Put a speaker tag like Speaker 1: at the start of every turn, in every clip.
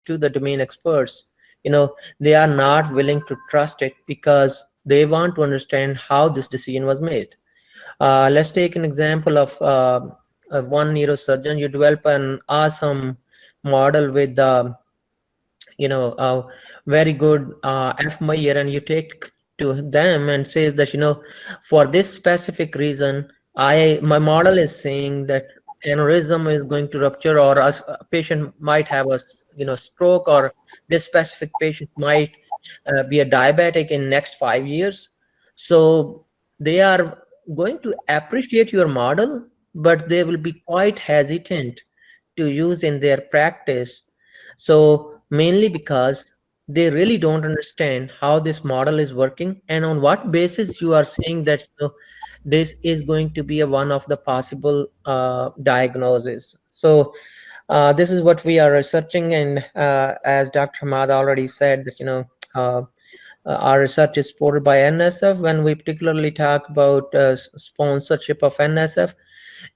Speaker 1: to the domain experts, they are not willing to trust it because they want to understand how this decision was made. Let's take an example of one neurosurgeon. You develop an awesome model with very good fMeyer, and you take to them and says that for this specific reason, my model is saying that aneurysm is going to rupture, or a patient might have a stroke, or this specific patient might be a diabetic in next 5 years. So they are going to appreciate your model, but they will be quite hesitant to use in their practice. So mainly because they really don't understand how this model is working, and on what basis you are saying that this is going to be one of the possible diagnoses. So this is what we are researching, and as Dr. Hamad already said, that uh, our research is supported by NSF. When we particularly talk about sponsorship of NSF,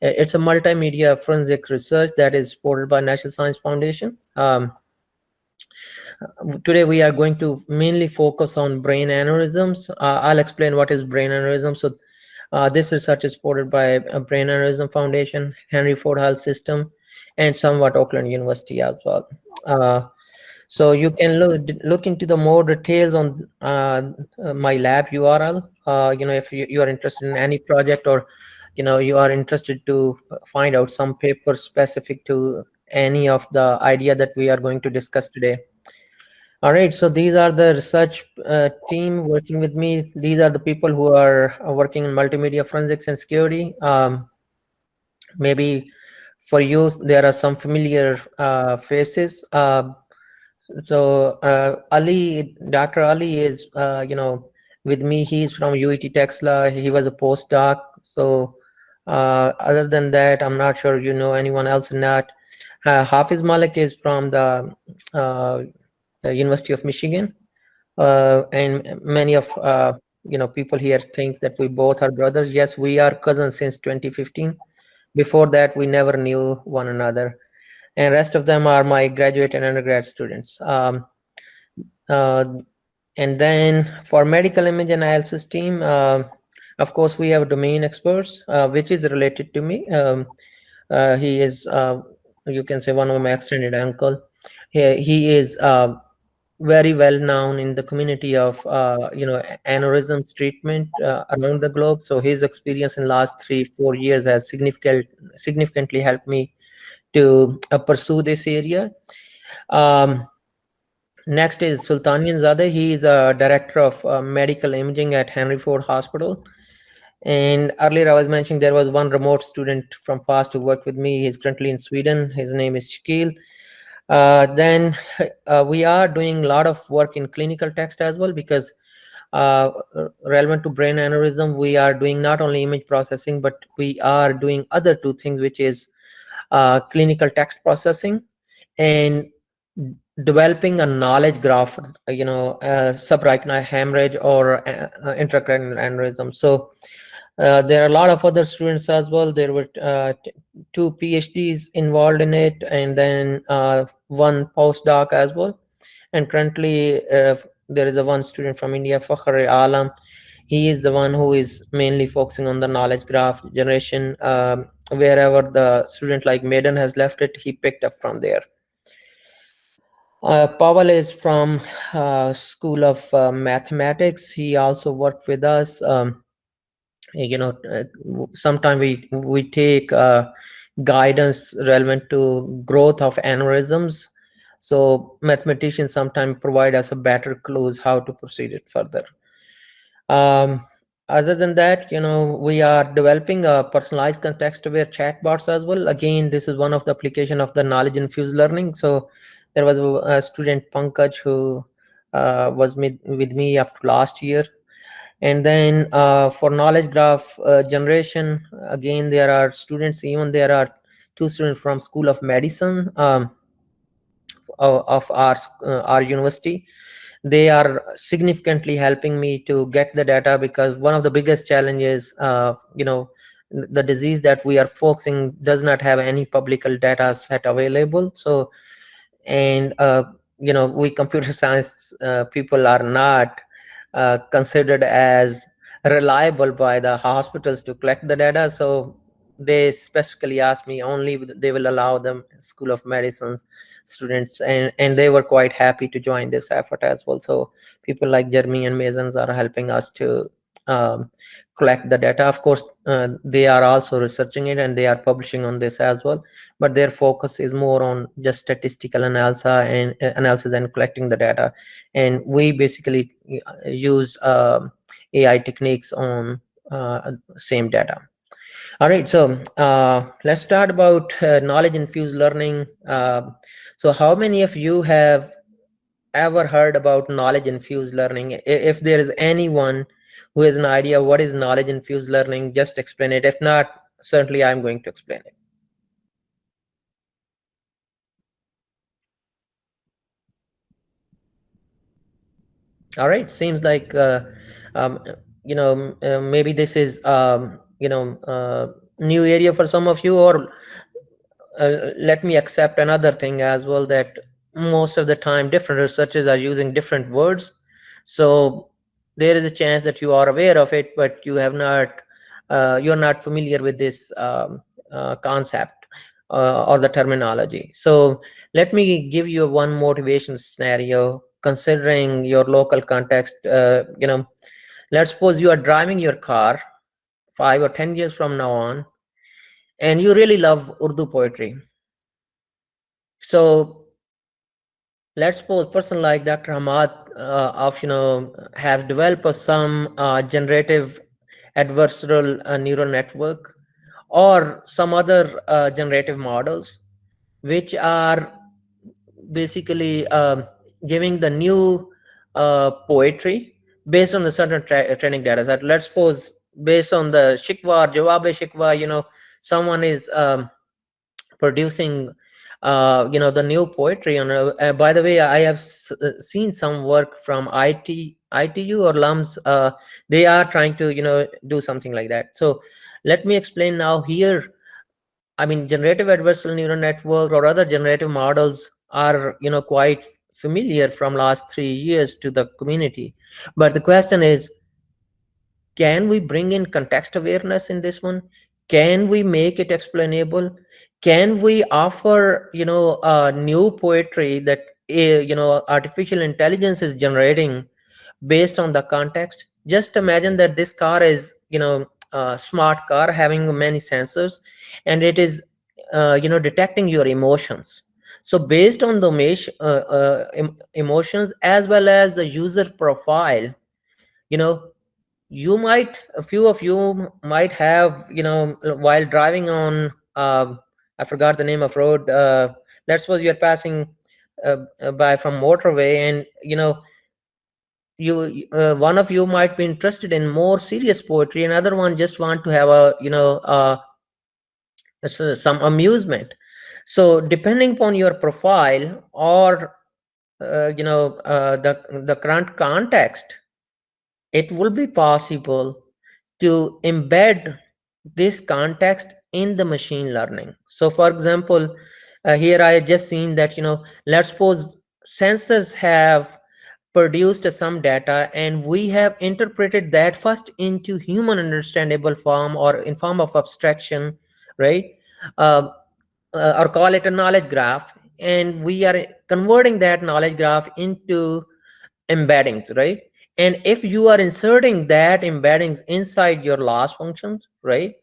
Speaker 1: it's a multimedia forensic research that is supported by National Science Foundation. Today we are going to mainly focus on brain aneurysms. I'll explain what is brain aneurysm. So this research is supported by a Brain Aneurysm Foundation, Henry Ford Health System, and somewhat Auckland University as well. So you can look into the more details on my lab URL. If you are interested in any project, or you are interested to find out some paper specific to any of the idea that we are going to discuss today. All right, so these are the research team working with me. These are the people who are working in multimedia forensics and security. Maybe for you, there are some familiar faces. Ali, Dr. Ali is, with me. He's from UET Texla. He was a postdoc. So other than that, I'm not sure anyone else or not. Hafiz Malik is from the University of Michigan, and many of people here think that we both are brothers. Yes, we are cousins since 2015. Before that, we never knew one another, and rest of them are my graduate and undergrad students. Uh, and then for medical image analysis team, of course, we have domain experts, which is related to me. He is, you can say, one of my extended uncle. He is very well known in the community of aneurysms treatment around the globe. So his experience in last 3-4 years has significantly helped me to pursue this area. Next is Sultanian Zadeh. He is a director of medical imaging at Henry Ford Hospital. And earlier I was mentioning there was one remote student from FAST who worked with me. He's currently in Sweden. His name is Shakil. Then we are doing a lot of work in clinical text as well, because relevant to brain aneurysm, we are doing not only image processing, but we are doing other two things, which is clinical text processing and developing a knowledge graph, subarachnoid hemorrhage or intracranial aneurysm. So there are a lot of other students as well. There were 2 PhDs involved in it, and then one postdoc as well. And currently there is a one student from India, Fakhr Alam. He is the one who is mainly focusing on the knowledge graph generation. Wherever the student like Maiden has left it, he picked up from there. Pavel is from School of Mathematics. He also worked with us. Sometimes we take guidance relevant to growth of aneurysms. So mathematicians sometimes provide us a better clues how to proceed it further. Other than that, we are developing a personalized context-aware chatbots as well. Again, this is one of the application of the knowledge-infused learning. So there was a student, Pankaj, who was with me up to last year. And then for knowledge graph generation, again, there are students, even there are 2 students from School of Medicine of our university. They are significantly helping me to get the data, because one of the biggest challenges, the disease that we are focusing does not have any public data set available. So, and we computer science people are not considered as reliable by the hospitals to collect the data. So they specifically asked me only they will allow them School of Medicine's students, and they were quite happy to join this effort as well. So people like Jeremy and Masons are helping us to um, collect the data. Of course, they are also researching it and they are publishing on this as well, but their focus is more on just statistical analysis and collecting the data. And we basically use AI techniques on same data. All right, so let's start about knowledge infused learning. So how many of you have ever heard about knowledge infused learning? If there is anyone who has an idea what is knowledge infused learning, just explain it. If not, certainly I'm going to explain it. All right, seems like um, maybe this is new area for some of you, or let me accept another thing as well, that most of the time different researchers are using different words. So there is a chance that you are aware of it, but you're not familiar with this concept or the terminology. So let me give you one motivation scenario considering your local context. Let's suppose you are driving your car 5 or 10 years from now on, and you really love Urdu poetry. So let's suppose person like Dr. Hamad of has developed some generative adversarial neural network or some other generative models which are basically giving the new poetry based on the certain training data set. Let's suppose based on the shikwa or jawab shikwa, someone is producing the new poetry on by the way, I have seen some work from ITU or LUMS. They are trying to do something like that. So let me explain now here. I mean, generative adversarial neural network or other generative models are quite familiar from last 3 years to the community, but the question is, can we bring in context awareness in this one? Can we make it explainable? Can we offer new poetry that artificial intelligence is generating based on the context? Just imagine that this car is a smart car having many sensors, and it is detecting your emotions. So based on the emotions as well as the user profile, you know a few of you might have while driving on I forgot the name of road. Let's suppose you're passing by from motorway, and you one of you might be interested in more serious poetry, another one just want to have a some amusement. So depending upon your profile or the current context, it will be possible to embed this context in the machine learning. So for example, here I just seen that let's suppose sensors have produced some data, and we have interpreted that first into human understandable form or in form of abstraction, right? uh, or call it a knowledge graph, and we are converting that knowledge graph into embeddings, right? And if you are inserting that embeddings inside your loss functions, right,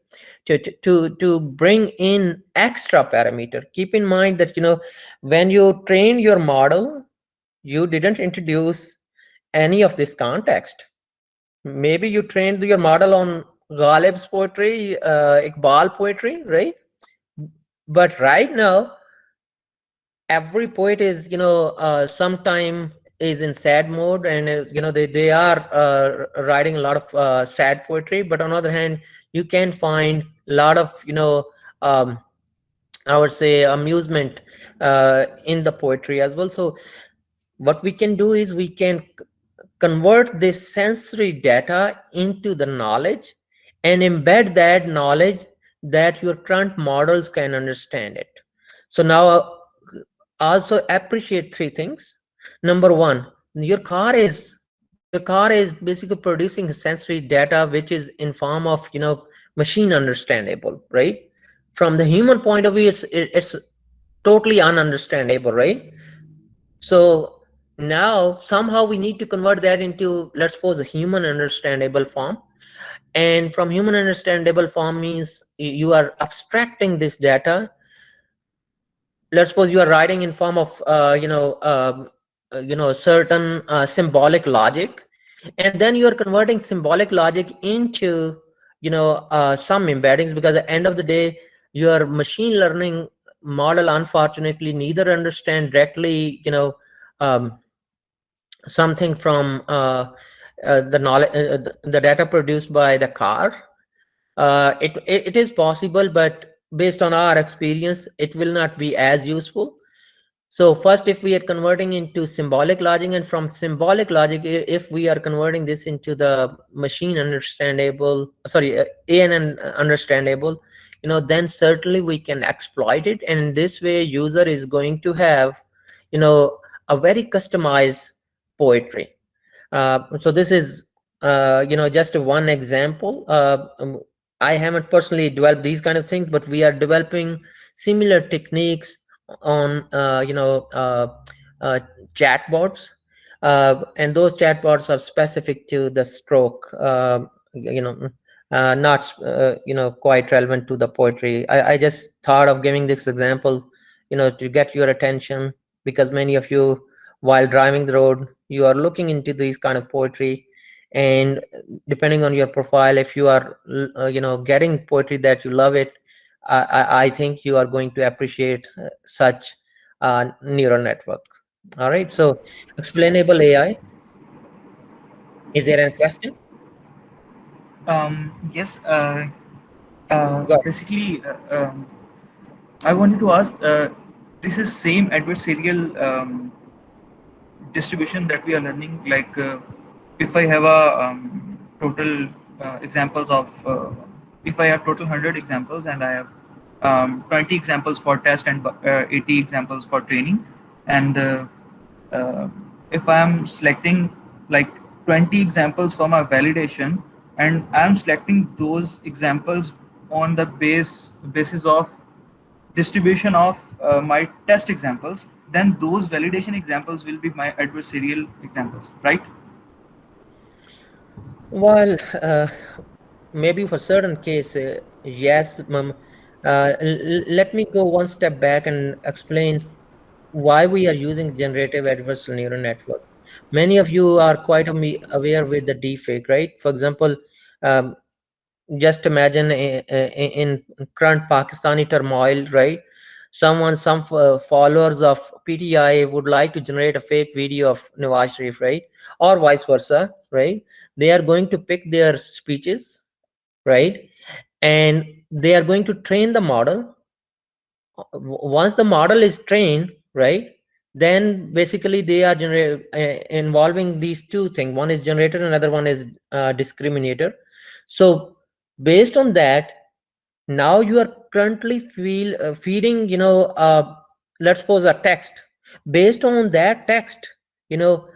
Speaker 1: to bring in extra parameter, keep in mind that when you train your model, you didn't introduce any of this context. Maybe you trained your model on Ghalib's poetry, Iqbal poetry, right? But right now every poet is sometime is in sad mode, and they are writing a lot of sad poetry. But on the other hand, you can find a lot of um, I would say amusement in the poetry as well. So what we can do is we can convert this sensory data into the knowledge and embed that knowledge that your current models can understand it. So now also appreciate three things. Number one, your car is basically producing sensory data which is in form of machine understandable, right? From the human point of view, it's totally ununderstandable, right? So now somehow we need to convert that into, let's suppose, a human understandable form. And from human understandable form means you are abstracting this data. Let's suppose you are writing in form of certain symbolic logic, and then you are converting symbolic logic into some embeddings, because at the end of the day your machine learning model unfortunately neither understand directly um, something from the knowledge, the data produced by the car. It is possible, but based on our experience it will not be as useful. So first, if we are converting into symbolic logic, and from symbolic logic, if we are converting this into the machine understandable, sorry, ANN understandable, then certainly we can exploit it. And in this way, user is going to have, a very customized poetry. So this is just one example. I haven't personally developed these kind of things, but we are developing similar techniques on uh, chatbots, and those chatbots are specific to the stroke, not quite relevant to the poetry. I just thought of giving this example to get your attention, because many of you, while driving the road, you are looking into these kind of poetry. And depending on your profile, if you are getting poetry that you love it, I think you are going to appreciate such neural network. All right, so explainable AI, is there any question?
Speaker 2: Yes.
Speaker 1: Go
Speaker 2: Basically, I wanted to ask. This is same adversarial distribution that we are learning. Like, if I have a total examples of, if I have total 100 examples and I have 20 examples for test and 80 examples for training, and uh, if I am selecting like 20 examples for my validation, and I am selecting those examples on the basis of distribution of my test examples, then those validation examples will be my adversarial examples, right?
Speaker 1: Well, maybe for certain case, yes, let me go one step back and explain why we are using generative adversarial neural network. Many of you are quite aware with the deepfake, right? For example, um, just imagine in current Pakistani turmoil, right? Some followers of PTI would like to generate a fake video of Nawaz Sharif, right? Or vice versa, right? They are going to pick their speeches, right? And they are going to train the model. Once the model is trained, right, then basically they are involving these two things. One is generator, another one is discriminator. So based on that, now you are currently feeding let's suppose a text. Based on that text, you know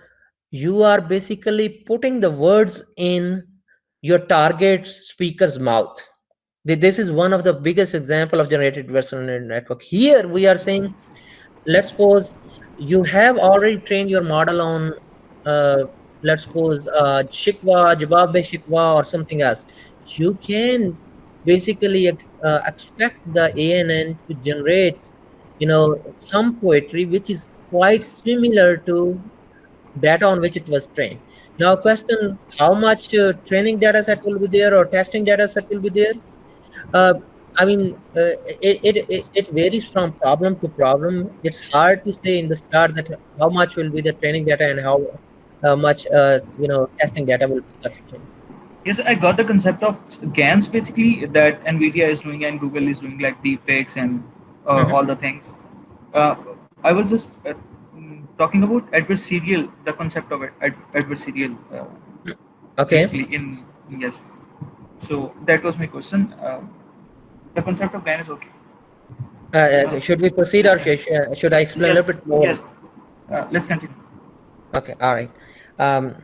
Speaker 1: you are basically putting the words in your target speaker's mouth. This is one of the biggest example of generated adversarial neural network. Here we are saying, let's suppose you have already trained your model on uh, let's suppose shikwa, jawab shikwa, or something else. You can basically expect the ANN to generate some poetry which is quite similar to data on which it was trained. Now question, how much training data set will be there or testing data set will be there? uh, I mean, it varies from problem to problem. It's hard to say in the start that how much will be the training data and how much testing data will be sufficient.
Speaker 2: Yes, I got the concept of GANs basically that Nvidia is doing and Google is doing, like deepfakes and all
Speaker 1: Hmm.
Speaker 2: the things. Uh, I was just talking about adversarial, the concept of it, adversarial,
Speaker 1: Okay.
Speaker 2: basically in, yes. So that was my question. The concept of GAN is okay.
Speaker 1: Should we proceed,
Speaker 2: Let's
Speaker 1: or
Speaker 2: continue.
Speaker 1: should I explain a
Speaker 2: Yes,
Speaker 1: little bit more?
Speaker 2: yes. Let's continue.
Speaker 1: Okay, all right. Um,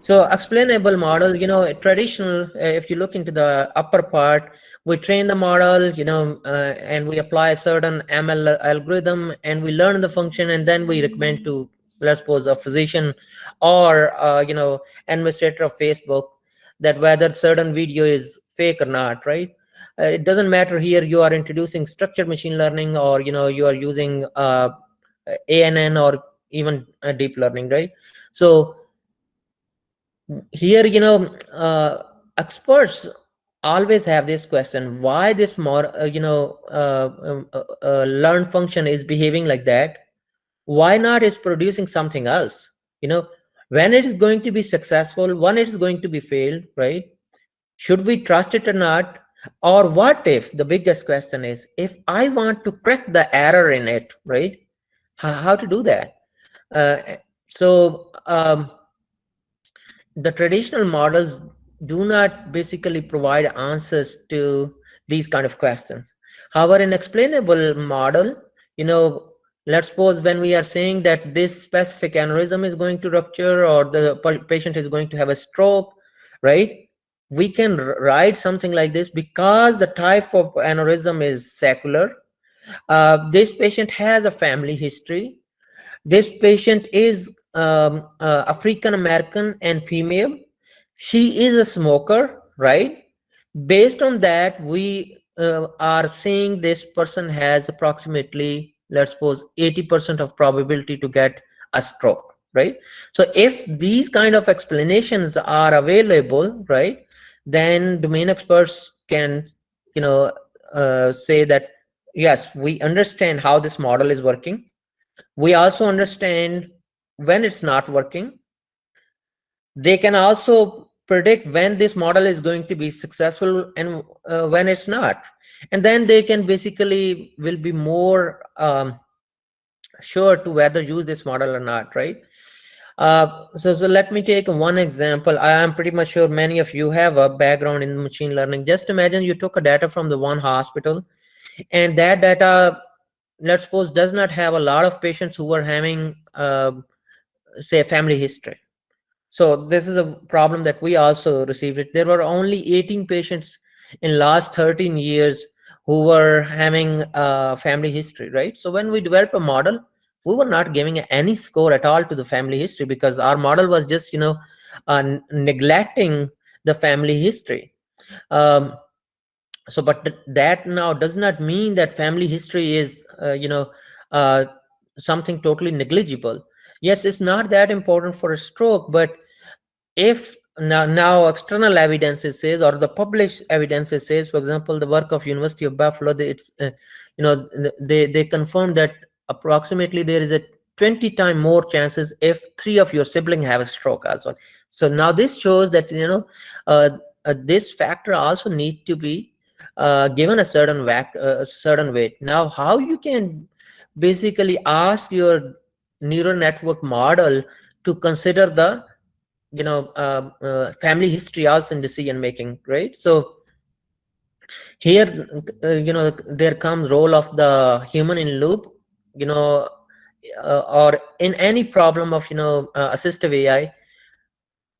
Speaker 1: so explainable model, traditional, if you look into the upper part, we train the model, and we apply a certain ML algorithm and we learn the function and then we recommend to, let's suppose, a physician or, administrator of Facebook that whether certain video is fake or not, right? It doesn't matter here, you are introducing structured machine learning or, you are using ANN or even deep learning, right? So here, experts always have this question: why this more, learn function is behaving like that? Why not is producing something else? You know, when it is going to be successful, when it is going to be failed, right? Should we trust it or not? Or what if the biggest question is, if I want to correct the error in it, right? How to do that? Uh, so the traditional models do not basically provide answers to these kind of questions. However, in explainable model, you know, let's suppose when we are saying that this specific aneurysm is going to rupture or the patient is going to have a stroke, right? We can write something like this: because the type of aneurysm is saccular, this patient has a family history, this patient is African American and female. She is a smoker, right? Based on that, we are saying this person has approximately, let's suppose, 80% of probability to get a stroke, right? So if these kind of explanations are available, right, then domain experts can, say that yes, we understand how this model is working. We also understand when it's not working. They can also predict when this model is going to be successful and when it's not, and then they can basically will be more sure to whether use this model or not, right? So let me take one example. I am pretty much sure many of you have a background in machine learning. Just imagine you took a data from the one hospital, and that data, let's suppose, does not have a lot of patients who were having say family history. So this is a problem that we also received it. There were only 18 patients in last 13 years who were having family history, right? So when we developed a model, we were not giving any score at all to the family history because our model was just, neglecting the family history. Um, so but that now does not mean that family history is uh, something totally negligible. Yes, it's not that important for a stroke, but if now external evidence says, or the published evidence says, for example, the work of University of Buffalo, it's they confirm that approximately there is a 20 time more chances if three of your siblings have a stroke as well. So now this shows that uh, this factor also need to be given a certain weight. Now how you can basically ask your neural network model to consider the family history also in decision making, right? So here there comes role of the human in loop, or in any problem of assistive AI.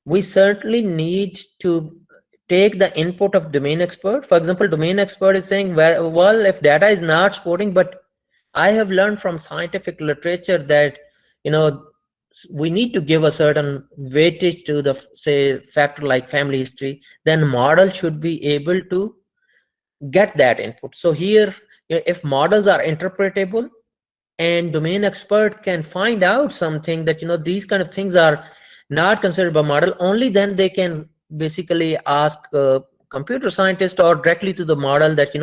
Speaker 1: We certainly need to take the input of domain expert. For example, domain expert is saying, well, if data is not supporting, but I have learned from scientific literature that we need to give a certain weightage to the say factor like family history, then model should be able to get that input. So here, if models are interpretable and domain expert can find out something that these kind of things are not considered by model, only then they can basically ask computer scientist or directly to the model that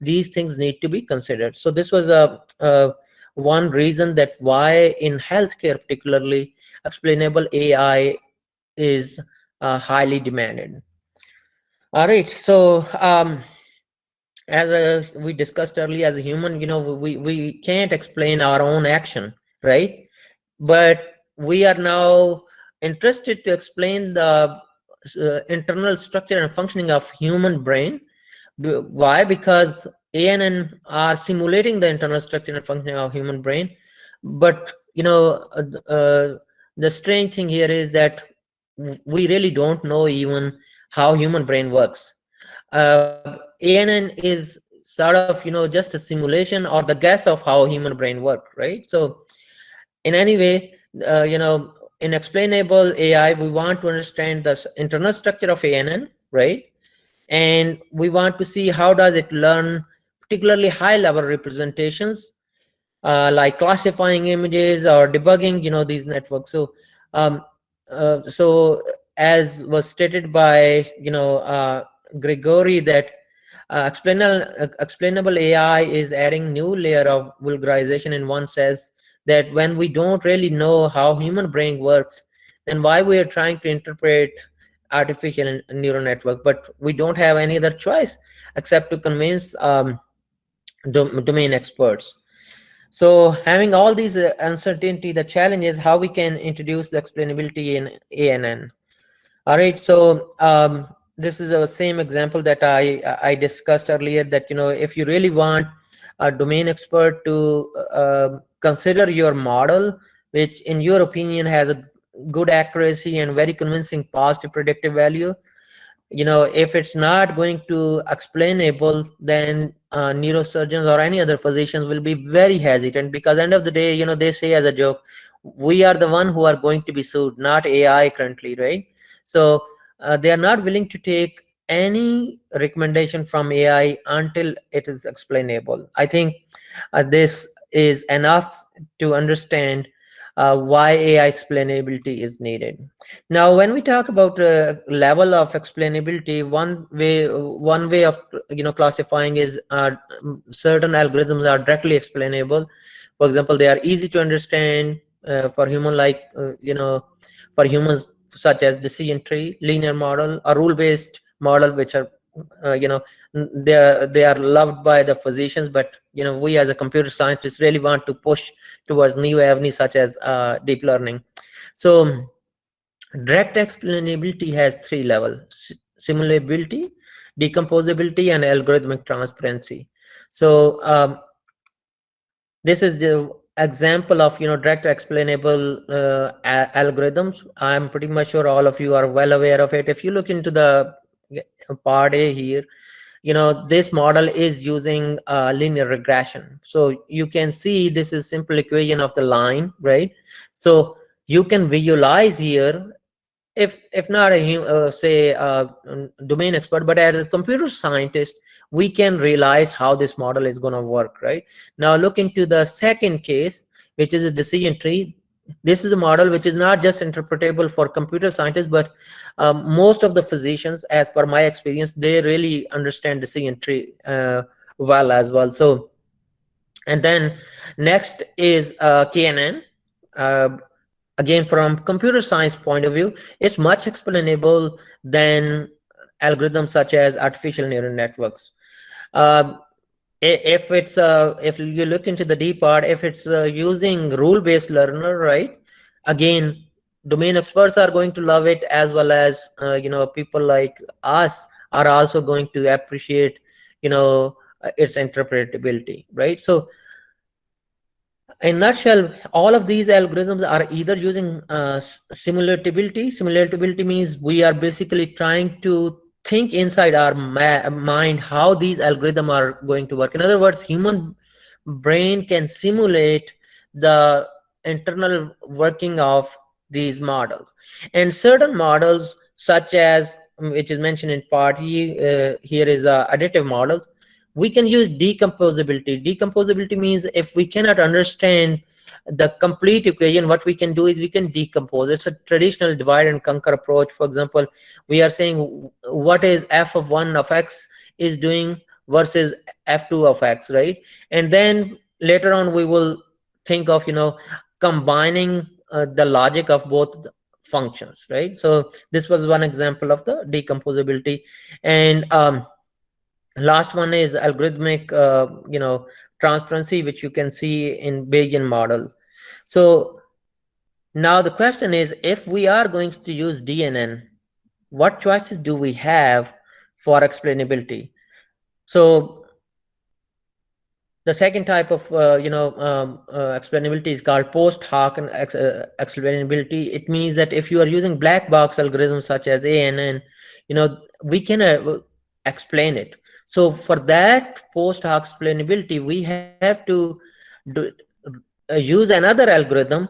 Speaker 1: these things need to be considered. So this was a one reason that why in healthcare particularly explainable AI is highly demanded. All right, so as we discussed earlier, as a human, we can't explain our own action, right? But we are now interested to explain the internal structure and functioning of human brain. Why? Because ANN are simulating the internal structure and functioning of human brain, but the strange thing here is that we really don't know even how human brain works. ANN is sort of, just a simulation or the guess of how human brain work, right? So in any way, in explainable AI, we want to understand the internal structure of ANN, right? And we want to see how does it learn particularly high level representations, like classifying images or debugging, these networks. Um, so as was stated by, Gregory, that explainable AI is adding new layer of vulgarization. In one says that when we don't really know how human brain works, then why we are trying to interpret artificial neural network, but we don't have any other choice except to convince domain experts. So having all these uncertainty, the challenge is how we can introduce the explainability in ANN. All right, so this is the same example that I discussed earlier, that if you really want a domain expert to consider your model, which in your opinion has a good accuracy and very convincing positive predictive value, if it's not going to explainable, then neurosurgeons or any other physicians will be very hesitant, because end of the day, they say as a joke, we are the one who are going to be sued, not AI currently, right? So they are not willing to take any recommendation from AI until it is explainable. I think this is enough to understand why AI explainability is needed. Now, when we talk about level of explainability, one way of classifying is certain algorithms are directly explainable. For example, they are easy to understand for human, like for humans, such as decision tree, linear model, or rule based model, which are they are loved by the physicians, but we as a computer scientists really want to push towards new avenues such as deep learning. So direct explainability has three levels: simulability, decomposability, and algorithmic transparency. So this is the example of direct explainable algorithms. I'm pretty much sure all of you are well aware of it. If you look into the part A here, this model is using linear regression. So you can see this is simple equation of the line, right? So you can visualize here, if not a say domain expert, but as a computer scientist, we can realize how this model is going to work. Right now, look into the second case, which is a decision tree. This is a model which is not just interpretable for computer scientists, but most of the physicians, as per my experience, they really understand decision tree well as well. So, and then next is KNN. uh, Again, from computer science point of view, it's much explainable than algorithms such as artificial neural networks. Um, if you look into the deep part, if it's using rule-based learner, right? Again, domain experts are going to love it, as well as people like us are also going to appreciate its interpretability, right? So in nutshell, all of these algorithms are either using simulatability. Simulatability means we are basically trying to think inside our mind how these algorithms are going to work. In other words, human brain can simulate the internal working of these models. And certain models, such as which is mentioned in part here is additive models, we can use decomposability. Decomposability means if we cannot understand the complete equation, what we can do is we can decompose. It's a traditional divide and conquer approach. For example, we are saying what is f of 1 of x is doing versus f2 of x, right? And then later on we will think of combining the logic of both the functions, right? So this was one example of the decomposability. And last one is algorithmic transparency, which you can see in Bayesian model. So now the question is, if we are going to use DNN, what choices do we have for explainability? So The second type of explainability is called post hoc and explainability. It means that if you are using black box algorithms such as ANN, we can explain it. So for that post hoc explainability, we have to do, use another algorithm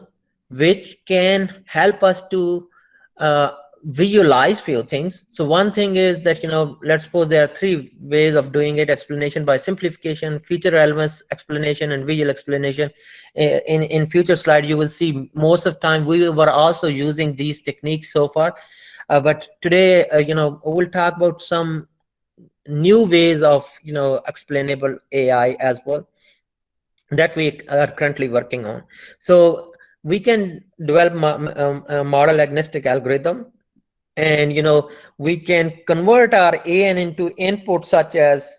Speaker 1: which can help us to uh, visualize few things. So one thing is that, let's suppose there are three ways of doing it: explanation by simplification, feature relevance explanation, and visual explanation. In future slide you will see most of time we were also using these techniques so far, but today we'll talk about some new ways of explainable AI as well that we are currently working on. So we can develop a model agnostic algorithm, and we can convert our an into input such as,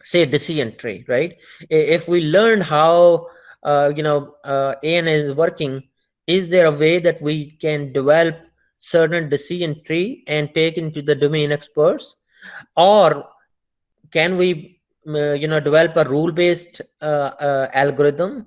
Speaker 1: say, decision tree, right? If we learn how an is working, is there a way that we can develop certain decision tree and take into the domain experts, or can we develop a rule based algorithm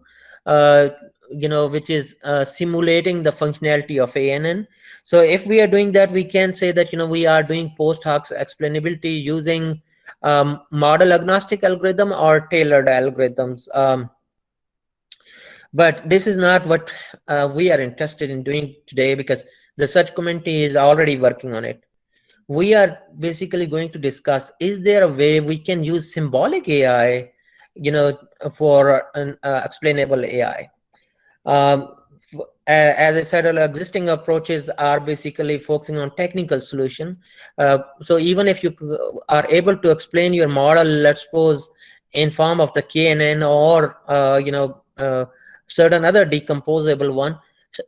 Speaker 1: which is simulating the functionality of ANN? So if we are doing that, we can say that we are doing post hoc explainability using model agnostic algorithm or tailored algorithms. But this is not what we are interested in doing today, because the search community is already working on it. We are basically going to discuss, is there a way we can use symbolic AI for an explainable AI? As I said earlier, existing approaches are basically focusing on technical solution. So even if you are able to explain your model, let's suppose in form of the KNN or certain other decomposable one,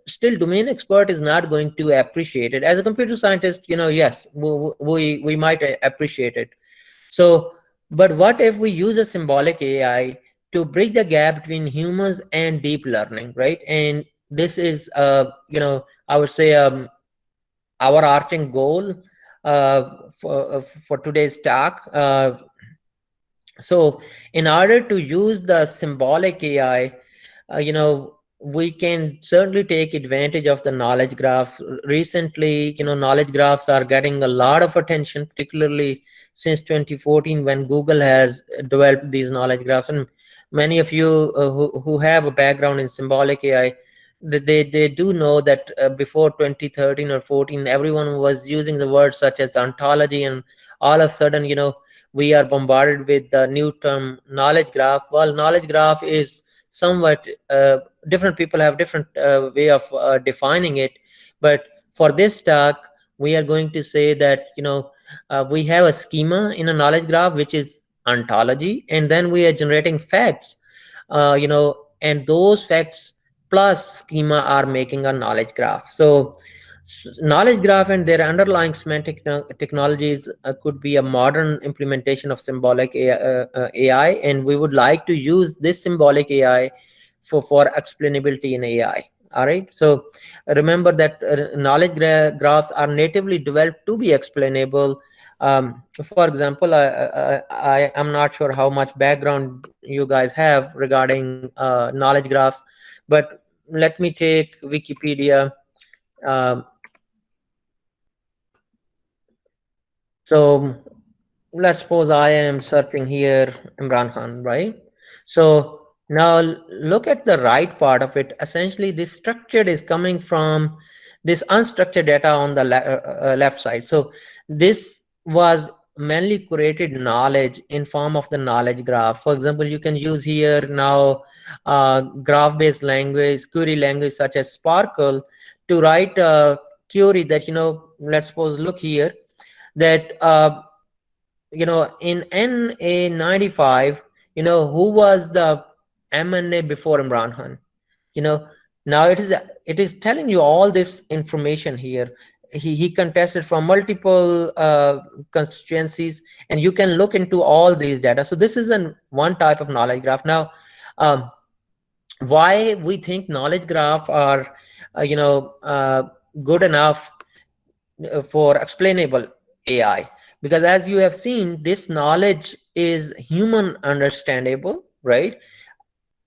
Speaker 1: still domain expert is not going to appreciate it. As a computer scientist, yes, we might appreciate it. So, but what if we use a symbolic AI to bridge the gap between humans and deep learning, right? And this is, I would say, our arching goal for today's talk. So, in order to use the symbolic AI, we can certainly take advantage of the knowledge graphs. Recently, knowledge graphs are getting a lot of attention, particularly since 2014, when Google has developed these knowledge graphs. And many of you who have a background in symbolic AI, they do know that before 2013 or 14, everyone was using the words such as ontology, and all of a sudden, we are bombarded with the new term knowledge graph. Well, knowledge graph is somewhat different people have different way of defining it, but for this talk we are going to say that we have a schema in a knowledge graph which is ontology, and then we are generating facts, and those facts plus schema are making a knowledge graph. So knowledge graph and their underlying semantic technologies could be a modern implementation of symbolic AI, and we would like to use this symbolic AI for explainability in AI. All right. So remember that knowledge graphs are natively developed to be explainable. For example, I am not sure how much background you guys have regarding knowledge graphs, but let me take Wikipedia. Um, so let's suppose I am searching here Imran Khan, right? So now look at the right part of it. Essentially, this structured is coming from this unstructured data on the left side. So this was mainly created knowledge in form of the knowledge graph. For example, you can use here now graph-based language, query language such as Sparkle to write a query that, let's suppose, look here, that in NA95, who was the MNA before Imran Khan? You know, now it is telling you all this information here. He contested from multiple constituencies, and you can look into all these data. So this is one type of knowledge graph. Now, um, why we think knowledge graph are good enough for explainable AI, because as you have seen, this knowledge is human understandable, right?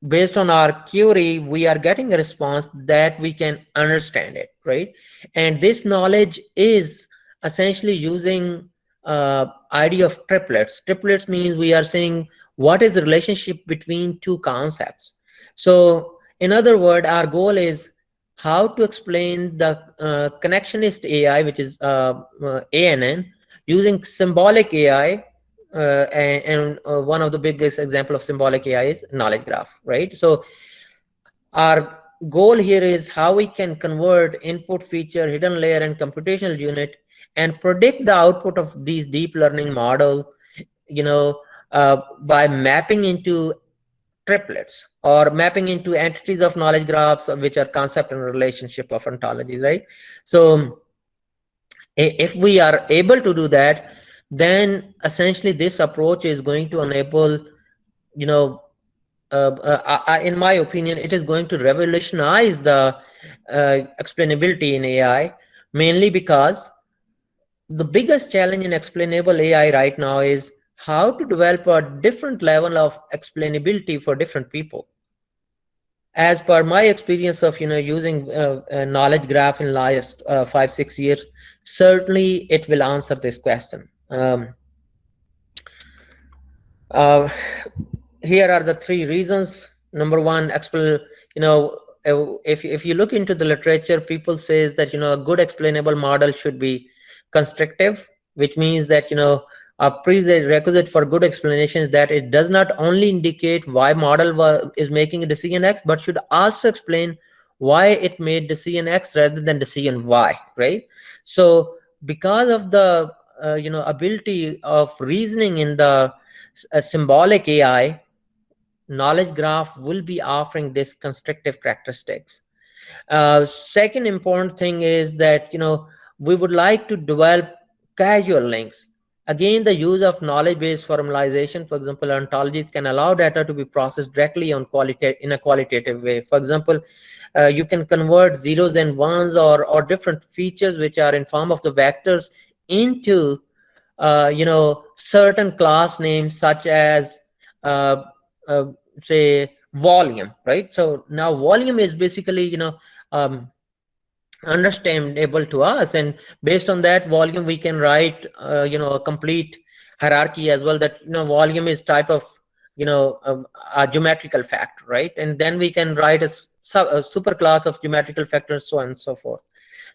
Speaker 1: Based on our query, we are getting a response that we can understand it, right? And this knowledge is essentially using idea of triplets. Triplets means we are saying what is the relationship between two concepts. So in other words, our goal is how to explain the connectionist AI, which is ANN, using symbolic AI, and one of the biggest example of symbolic AI is knowledge graph, right? So our goal here is how we can convert input, feature, hidden layer, and computational unit and predict the output of these deep learning model, you know, by mapping into triplets or mapping into entities of knowledge graphs, which are concept and relationship of ontologies, right? So if we are able to do that, then essentially this approach is going to enable, you know, in my opinion, it is going to revolutionize the explainability in AI, mainly because the biggest challenge in explainable AI right now is how to develop a different level of explainability for different people. As per my experience of using a knowledge graph in last 5 6 years, certainly it will answer this question. Uh, Here are the three reasons. Number one, if you look into the literature, people says that a good explainable model should be constructive, which means that a prerequisite for good explanation is that it does not only indicate why is making a decision X, but should also explain why it made decision X rather than decision Y, right? So because of the ability of reasoning in the symbolic AI, knowledge graph will be offering this constructive characteristics. Second important thing is that we would like to develop casual links. Again, the use of knowledge-based formalization, for example, ontologies can allow data to be processed directly in a qualitative way. For example, you can convert zeros and ones or different features which are in form of the vectors into certain class names such as uh, uh, say volume, right? So now volume is basically um, understandable to us, and based on that volume we can write a complete hierarchy as well, that volume is type of a geometrical factor, right? And then we can write a super class of geometrical factors, so on and so forth.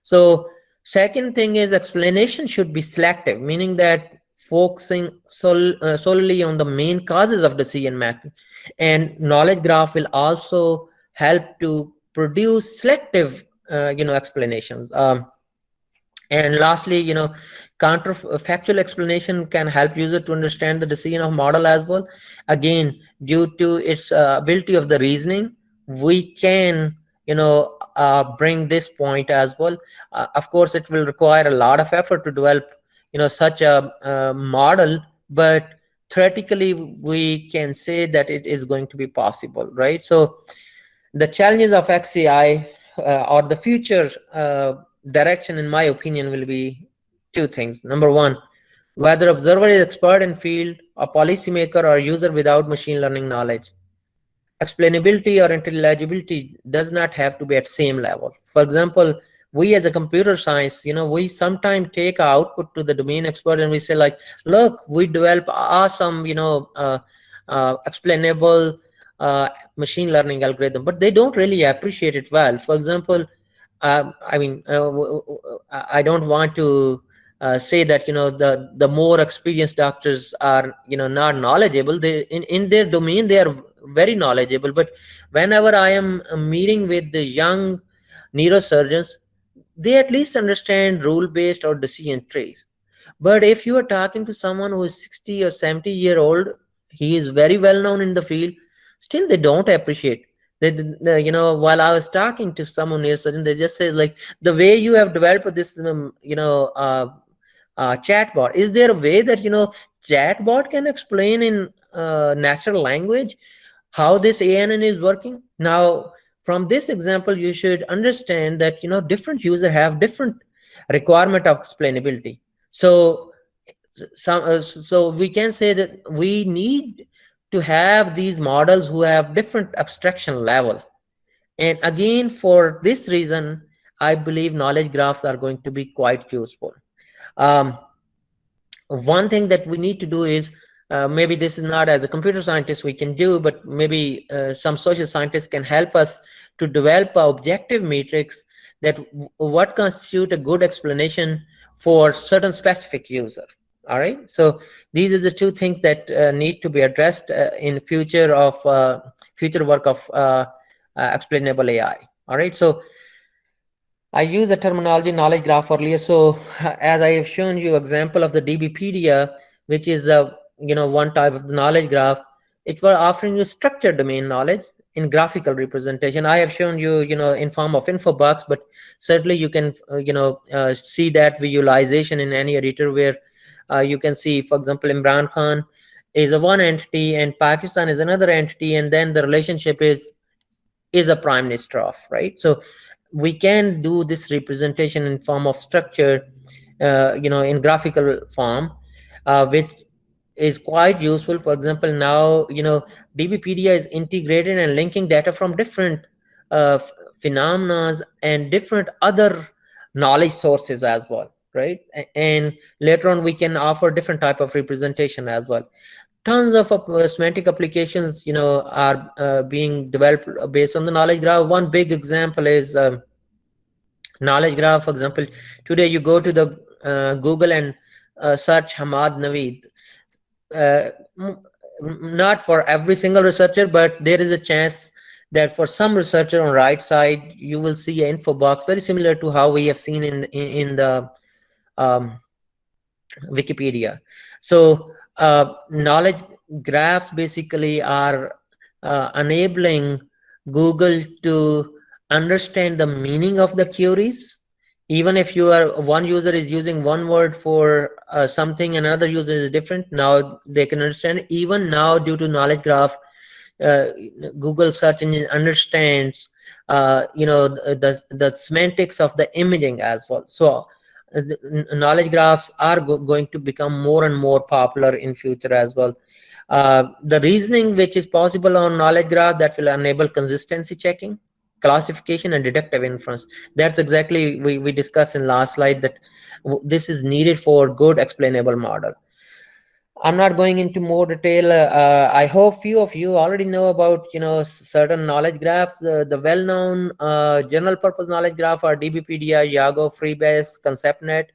Speaker 1: So second thing is explanation should be selective, meaning that focusing solely on the main causes of decision making. And knowledge graph will also help to produce selective explanations. And lastly, counterfactual explanation can help user to understand the decision of model as well. Again, due to its ability of the reasoning, we can bring this point as well. Of course, it will require a lot of effort to develop such a model, but theoretically we can say that it is going to be possible, right? So the challenges of XAI, or the future direction, in my opinion, will be two things. Number one, whether observer is expert in field, a policymaker, or user without machine learning knowledge, explainability or intelligibility does not have to be at same level. For example, we as a computer science, we sometimes take our output to the domain expert and we say like, look, we develop awesome explainable machine learning algorithm, but they don't really appreciate it well. For example, I mean, I don't want to say that the more experienced doctors are not knowledgeable. They in their domain they are very knowledgeable. But whenever I am meeting with the young neurosurgeons, they at least understand rule-based or decision trees. But if you are talking to someone who is 60 or 70-year old, he is very well known in the field, still they don't appreciate. While I was talking to someone near certain, they just say like, the way you have developed this chatbot, is there a way that chatbot can explain in natural language how this ANN is working? Now, from this example, you should understand that different users have different requirement of explainability. So we can say that we need to have these models who have different abstraction level. And again, for this reason, I believe knowledge graphs are going to be quite useful. Um, One thing that we need to do is, maybe this is not as a computer scientist we can do, but maybe some social scientists can help us to develop a objective matrix that what constitute a good explanation for certain specific user. All right, so these are the two things that need to be addressed in future work of explainable AI. All right, so I use the terminology knowledge graph earlier. So as I have shown you example of the DBpedia, which is a one type of the knowledge graph, it was offering you structured domain knowledge in graphical representation. I have shown you in form of info box, but certainly you can see that visualization in any editor where you can see, for example, Imran Khan is a one entity and Pakistan is another entity, and then the relationship is a prime minister of, right? So we can do this representation in form of structure, in graphical form, which is quite useful. For example, now DBpedia is integrated and linking data from different phenomena and different other knowledge sources as well, right? And later on we can offer different type of representation as well. Tons of semantic applications are being developed based on the knowledge graph. One big example is knowledge graph. For example, today you go to the Google and search Hamad Naveed. uh, Not for every single researcher, but there is a chance that for some researcher on right side you will see an info box very similar to how we have seen in the um, Wikipedia. So knowledge graphs basically are enabling Google to understand the meaning of the queries. Even if one user is using one word for something, another user is different, now they can understand. Even now, due to knowledge graph, uh, Google search engine understands the semantics of the imaging as well. So knowledge graphs are going to become more and more popular in future as well. The reasoning which is possible on knowledge graph, that will enable consistency checking, classification, and deductive inference. That's exactly we discussed in last slide, that this is needed for good explainable model. I'm not going into more detail. I hope few of you already know about certain knowledge graphs. The well-known general purpose knowledge graph are DBpedia, Yago, Freebase, ConceptNet,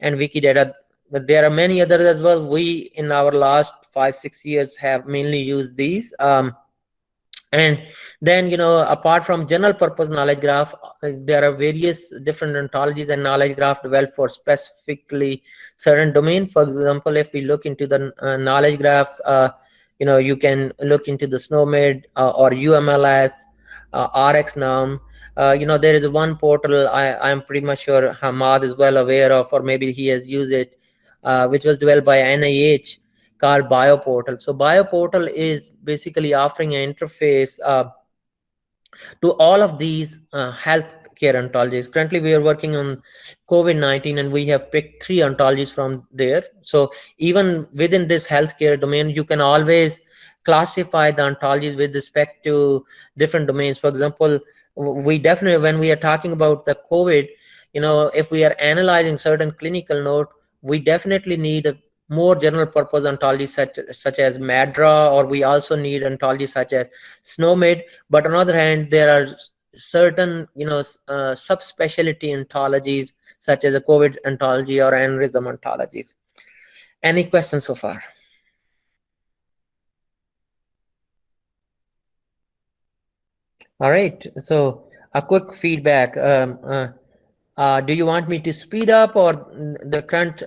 Speaker 1: and Wikidata. But there are many others as well. We in our last 5-6 years have mainly used these. And then apart from general purpose knowledge graph, there are various different ontologies and knowledge graph developed for specifically certain domain. For example, if we look into the knowledge graphs, you can look into the SNOMED or UMLS, RxNum. There is one portal I'm pretty much sure Hamad is well aware of, or maybe he has used it, which was developed by NIH, called BioPortal. So BioPortal is basically offering an interface to all of these healthcare ontologies. Currently, we are working on COVID-19, and we have picked 3 ontologies from there. So even within this healthcare domain, you can always classify the ontologies with respect to different domains. For example, we definitely, when we are talking about the COVID, if we are analyzing certain clinical note, we definitely need a more general purpose ontologies such as MADRA, or we also need ontologies such as SNOMED. But on the other hand, there are certain subspecialty ontologies such as a COVID ontology or aneurysm ontologies. Any questions so far? All right, so a quick feedback. Do you want me to speed up, or the current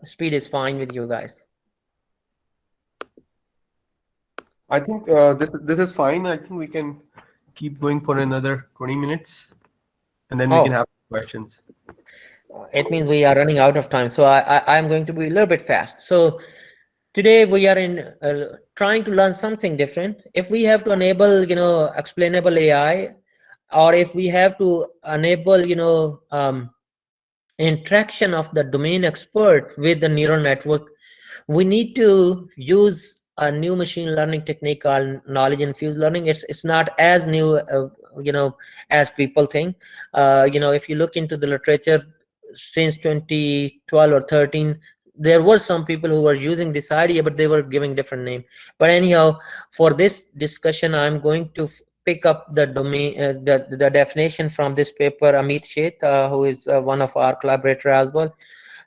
Speaker 1: speed is fine with you guys?
Speaker 3: I think this is fine. I think we can keep going for another 20 minutes, and then we can
Speaker 1: Oh,
Speaker 3: have questions.
Speaker 1: it means we are running out of time. So I'm going to be a little bit fast. So today we are in trying to learn something different. If we have to enable, explainable AI, or if we have to enable, interaction of the domain expert with the neural network, we need to use a new machine learning technique called knowledge infused learning. It's not as new, as people think. If you look into the literature since 2012 or 13, there were some people who were using this idea, but they were giving different name. But anyhow, for this discussion, I'm going to pick up the domain, the definition from this paper, Amit Sheth, who is one of our collaborator as well.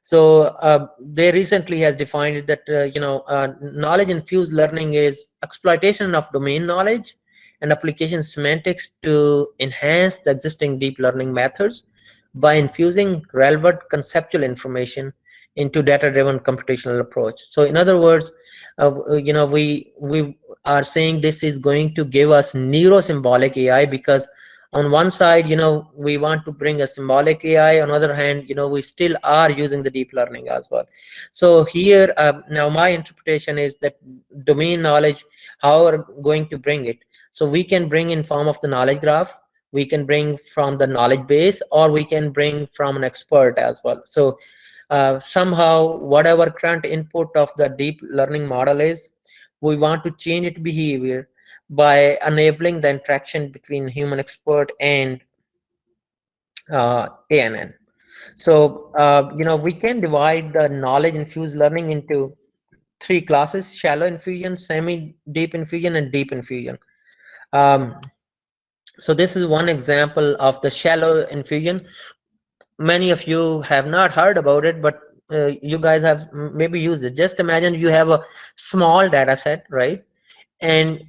Speaker 1: So they recently has defined it that knowledge infused learning is exploitation of domain knowledge and application semantics to enhance the existing deep learning methods by infusing relevant conceptual information into data-driven computational approach. So in other words, we are saying this is going to give us neuro-symbolic AI, because on one side, we want to bring a symbolic AI. On the other hand, we still are using the deep learning as well. So here, now my interpretation is that domain knowledge, how we're going to bring it. So we can bring in form of the knowledge graph, we can bring from the knowledge base, or we can bring from an expert as well. So somehow, whatever current input of the deep learning model is, we want to change its behavior by enabling the interaction between human expert and ANN. So we can divide the knowledge infused learning into three classes: shallow infusion, semi deep infusion, and deep infusion. um, so this is one example of the shallow infusion. Many of you have not heard about it, but you guys have maybe used it. Just imagine you have a small data set, right? And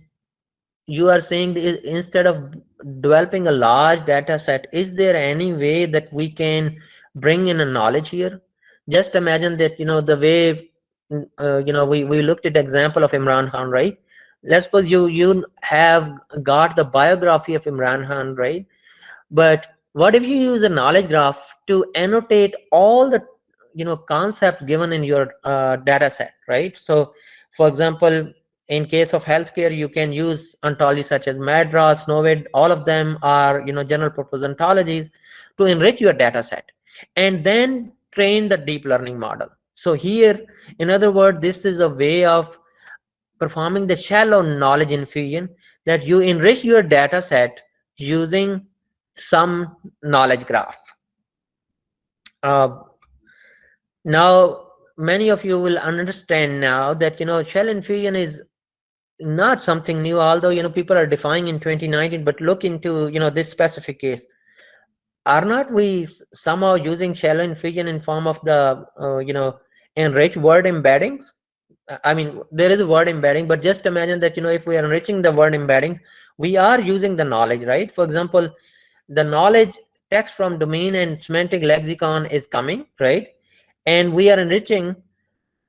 Speaker 1: you are saying that instead of developing a large data set, is there any way that we can bring in a knowledge here? Just imagine that, the way, we looked at the example of Imran Khan, right? Let's suppose you have got the biography of Imran Khan, right? But what if you use a knowledge graph to annotate all the concepts given in your data set, right? So for example, in case of healthcare, you can use ontologies such as Madras, Snowid. All of them are general purpose ontologies to enrich your data set and then train the deep learning model. So here, in other words, this is a way of performing the shallow knowledge infusion, that you enrich your data set using some knowledge graph. Now, many of you will understand now that shell infusion is not something new, although people are defining in 2019. But look into this specific case. Are not we somehow using shell infusion in form of the enriched word embeddings? I mean, there is a word embedding, but just imagine that if we are enriching the word embedding, we are using the knowledge, right? For example, the knowledge text from domain and semantic lexicon is coming, right? And we are enriching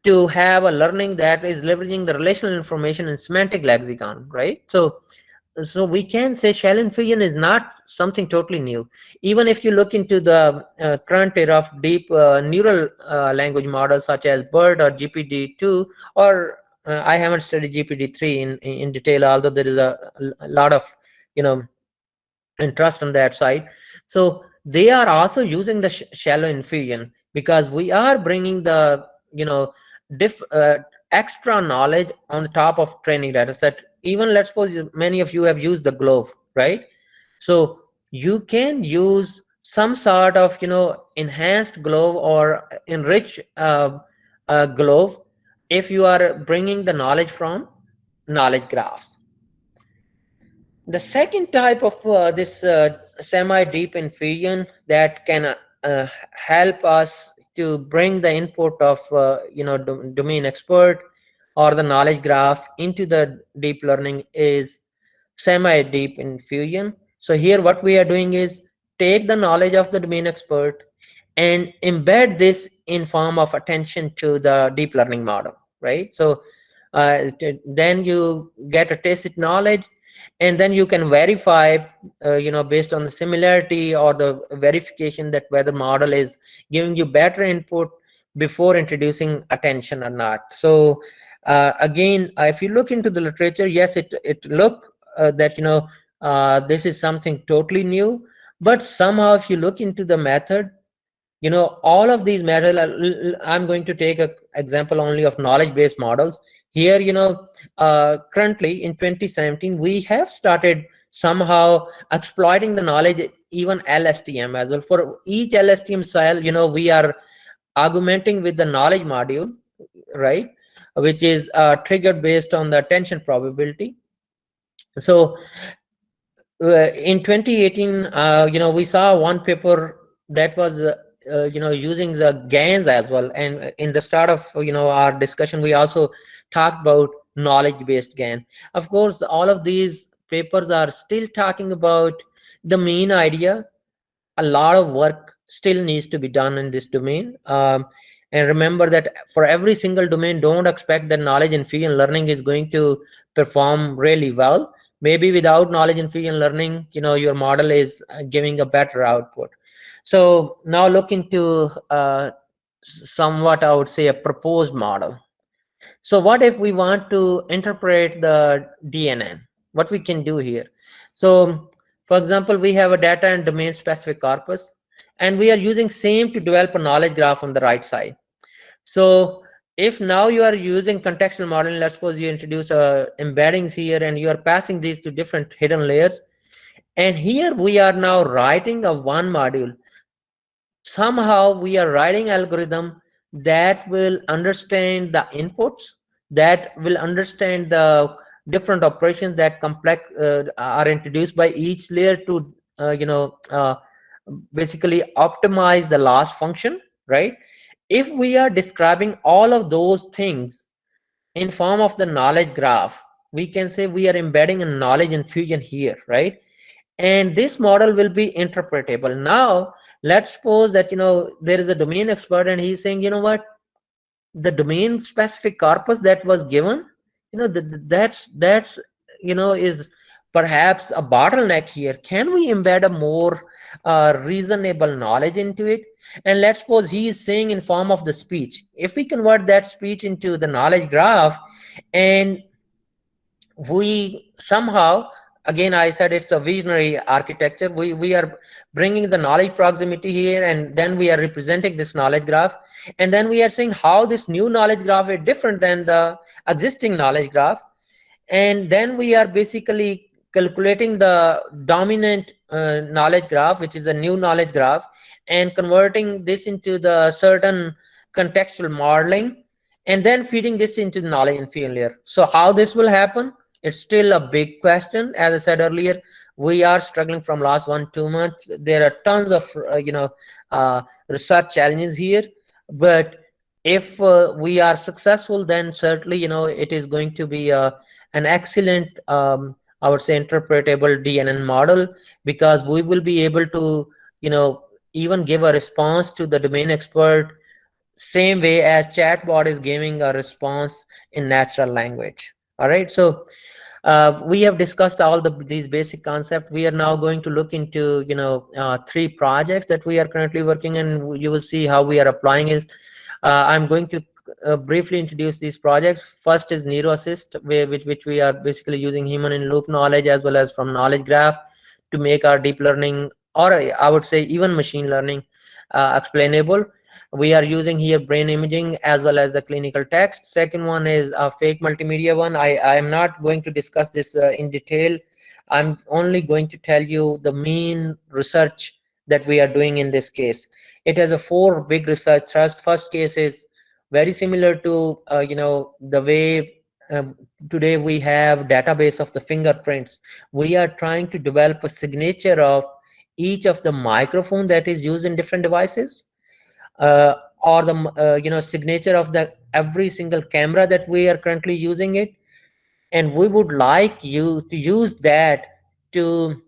Speaker 1: to have a learning that is leveraging the relational information in semantic lexicon, right? So we can say shell infusion is not something totally new. Even if you look into the current era of deep neural language models such as BERT or GPT-2, or I haven't studied GPT-3 in detail, although there is a lot of you know interest on that side. So they are also using the shallow infusion, because we are bringing the diff extra knowledge on the top of training data set. Even let's suppose many of you have used the glove, right? So you can use some sort of enhanced glove or enrich glove if you are bringing the knowledge from knowledge graphs. The second type of this semi-deep infusion that can help us to bring the input of domain expert or the knowledge graph into the deep learning is semi-deep infusion. So here what we are doing is take the knowledge of the domain expert and embed this in form of attention to the deep learning model, right? So then you get a tacit knowledge, and then you can verify based on the similarity or the verification that whether model is giving you better input before introducing attention or not. So again, if you look into the literature, yes, it look that this is something totally new, but somehow if you look into the method, all of these matter. I'm going to take a example only of knowledge based models here. Currently in 2017 we have started somehow exploiting the knowledge, even LSTM as well. For each LSTM cell, we are augmenting with the knowledge module, right, which is triggered based on the attention probability. So in 2018, we saw one paper that was using the GANs as well. And in the start of our discussion, we also talked about knowledge based GAN. Of course, all of these papers are still talking about the main idea. A lot of work still needs to be done in this domain. And remember that for every single domain, don't expect that knowledge and fee and learning is going to perform really well. Maybe without knowledge and fee and learning, your model is giving a better output. So now look into somewhat, I would say, a proposed model. So what if we want to interpret the DNN? What we can do here? So for example, we have a data and domain specific corpus, and we are using same to develop a knowledge graph on the right side. So if now you are using contextual modeling, let's suppose you introduce embeddings here and you are passing these to different hidden layers. And here we are now writing a one module. Somehow we are writing algorithm that will understand the inputs, that will understand the different operations that complex are introduced by each layer to basically optimize the loss function, right? If we are describing all of those things in form of the knowledge graph, we can say we are embedding a knowledge infusion here, right? And this model will be interpretable. Now let's suppose that there is a domain expert and he's saying, what, the domain specific corpus that was given, that's is perhaps a bottleneck here. Can we embed a more reasonable knowledge into it? And let's suppose he is saying in form of the speech. If we convert that speech into the knowledge graph, and we somehow, again I said it's a visionary architecture, we are bringing the knowledge proximity here, and then we are representing this knowledge graph, and then we are saying how this new knowledge graph is different than the existing knowledge graph. And then we are basically calculating the dominant knowledge graph, which is a new knowledge graph, and converting this into the certain contextual modeling, and then feeding this into the knowledge and field layer. So how this will happen, it's still a big question. As I said earlier, we are struggling from last 1-2 months. There are tons of research challenges here, but if we are successful, then certainly it is going to be an excellent I would say interpretable DNN model, because we will be able to even give a response to the domain expert same way as chatbot is giving a response in natural language. All right, so we have discussed all these basic concepts. We are now going to look into 3 projects that we are currently working, and you will see how we are applying it. I'm going to briefly introduce these projects. First is NeuroAssist, which we are basically using human in loop knowledge as well as from knowledge graph to make our deep learning, or I would say even machine learning, explainable. We are using here brain imaging as well as the clinical text. Second one is a fake multimedia one. I am not going to discuss this in detail. I'm only going to tell you the main research that we are doing in this case. It has a 4 big research thrust. First case is very similar to the way today we have database of the fingerprints. We are trying to develop a signature of each of the microphone that is used in different devices, or the signature of the every single camera that we are currently using it. And we would like you to use that to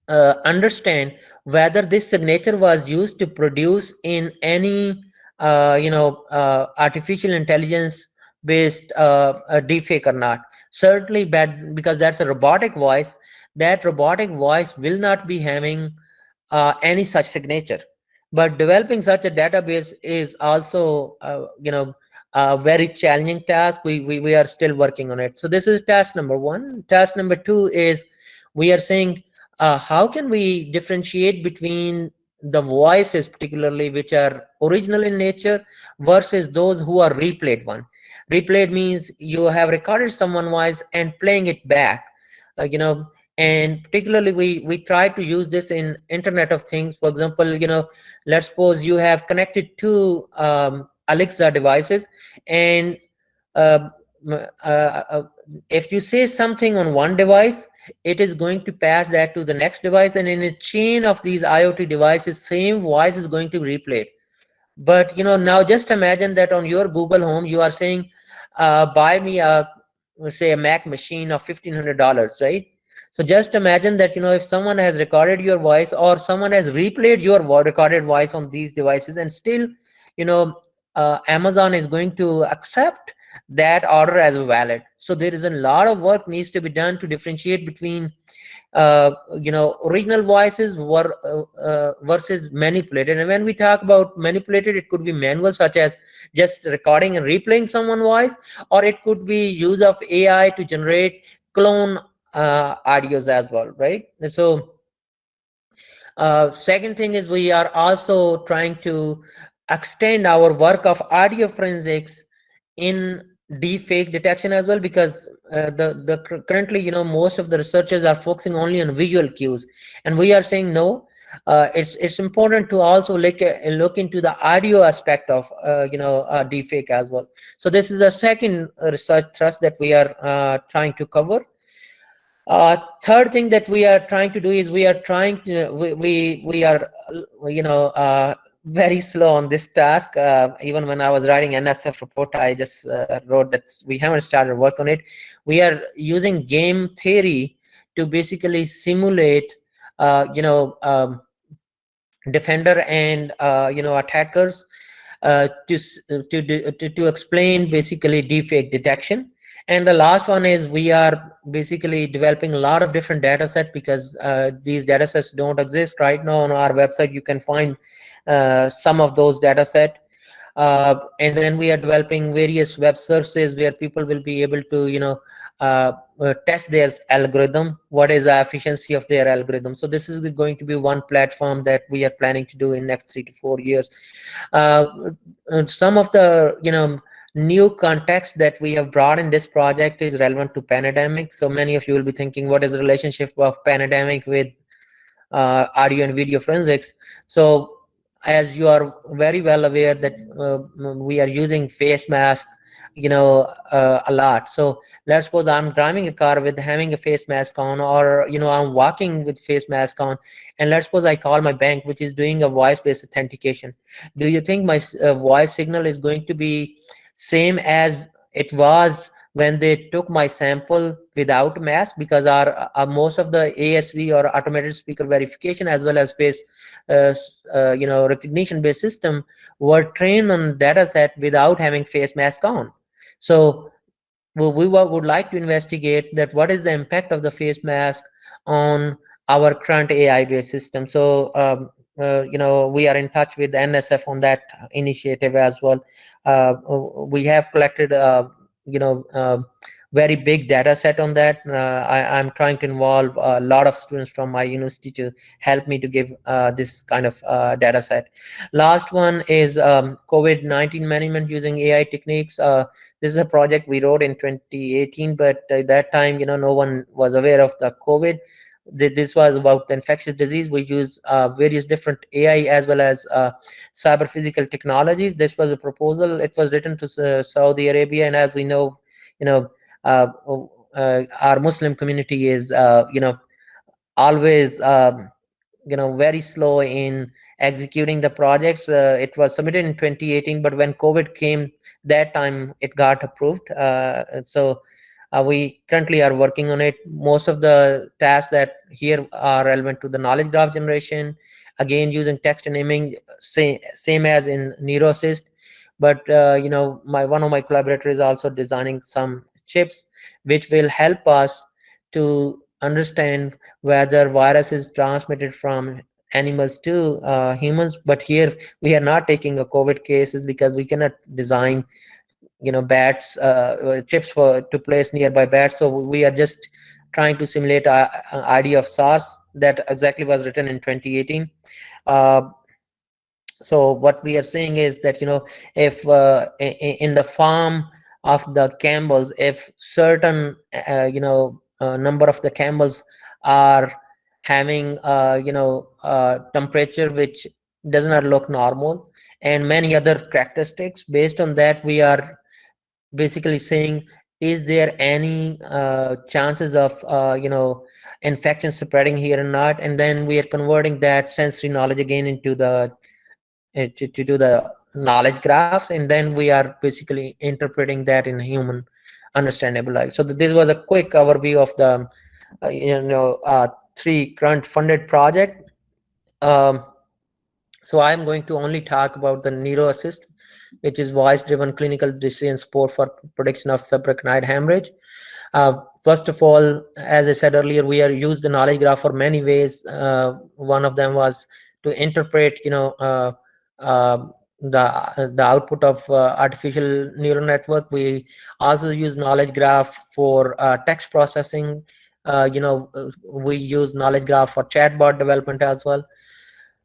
Speaker 1: understand whether this signature was used to produce in any artificial intelligence based deepfake or not. Certainly bad, because that's a robotic voice. That robotic voice will not be having any such signature. But developing such a database is also a very challenging task. We are still working on it. So this is task number 1. Task number 2 is we are saying how can we differentiate between the voices particularly which are original in nature versus those who are replayed one. Replayed means you have recorded someone voice and playing it back, you know. And particularly we try to use this in Internet of Things. For example, you know, let's suppose you have connected two Alexa devices, and uh, if you say something on one device, it is going to pass that to the next device, and in a chain of these IoT devices, same voice is going to be replayed. But you know, now just imagine that on your Google Home, you are saying, buy me a, say, a Mac machine of $1,500, right? So just imagine that, you know, if someone has recorded your voice or someone has replayed your recorded voice on these devices, and still, you know, Amazon is going to accept that order as valid. So there is a lot of work needs to be done to differentiate between you know, original voices were versus manipulated. And when we talk about manipulated, it could be manual, such as just recording and replaying someone's voice, or it could be use of AI to generate clone audios as well, right? And so second thing is we are also trying to extend our work of audio forensics in deepfake detection as well, because currently, you know, most of the researchers are focusing only on visual cues, and we are saying no. It's important to also look into the audio aspect of you know, deepfake as well. So this is a second research thrust that we are trying to cover. Third thing that we are trying to do is we are trying to we are you know, very slow on this task. Even when I was writing NSF report, I just wrote that we haven't started work on it. We are using game theory to basically simulate you know, defender and you know, attackers to explain basically deepfake detection. And the last one is we are basically developing a lot of different data sets, because these data sets don't exist right now on our website. You can find some of those data set. And then we are developing various web sources where people will be able to, you know, test their algorithm, what is the efficiency of their algorithm. So this is going to be one platform that we are planning to do in next 3 to 4 years. uh, some of the, you know, new context that we have brought in this project is relevant to pandemic. So many of you will be thinking, what is the relationship of pandemic with audio and video forensics? So as you are very well aware that we are using face mask, you know, a lot. So let's suppose I'm driving a car with having a face mask on, or you know, I'm walking with face mask on, and let's suppose I call my bank, which is doing a voice-based authentication. Do you think my voice signal is going to be same as it was when they took my sample without mask? Because our most of the ASV, or automated speaker verification, as well as face you know, recognition based system, were trained on data set without having face mask on. So we would like to investigate that what is the impact of the face mask on our current AI based system. So you know, we are in touch with NSF on that initiative as well. We have collected you know, very big data set on that. I'm trying to involve a lot of students from my university to help me to give this kind of data set. Last one is COVID-19 management using AI techniques. This is a project we wrote in 2018, but at that time, you know, no one was aware of the COVID. This was about the infectious disease. We use various different AI as well as cyber physical technologies. This was a proposal. It was written to Saudi Arabia, and as we know, you know, uh, our Muslim community is, you know, always you know, very slow in executing the projects. It was submitted in 2018, but when COVID came, that time it got approved. So we currently are working on it. Most of the tasks that here are relevant to the knowledge graph generation, again using text and imaging, same as in NeuroAssist. But you know, one of my collaborators is also designing some chips which will help us to understand whether virus is transmitted from animals to humans. But here we are not taking a COVID cases, because we cannot design, you know, bats chips for to place nearby bats. So we are just trying to simulate a idea of SARS that exactly was written in 2018. Uh, so what we are saying is that, if in the farm of the camels, if certain number of the camels are having temperature which does not look normal, and many other characteristics, based on that we are basically saying, is there any chances of infection spreading here or not, and then we are converting that sensory knowledge again into the to do the knowledge graphs, and then we are basically interpreting that in human understandable life. So this was a quick overview of the three current funded project. um, so I'm going to only talk about the Neuro Assist, which is voice driven clinical decision support for prediction of subarachnoid hemorrhage. First of all, as I said earlier, we are used the knowledge graph for many ways. One of them was to interpret, the output of artificial neural network. We also use knowledge graph for text processing. We use knowledge graph for chatbot development as well.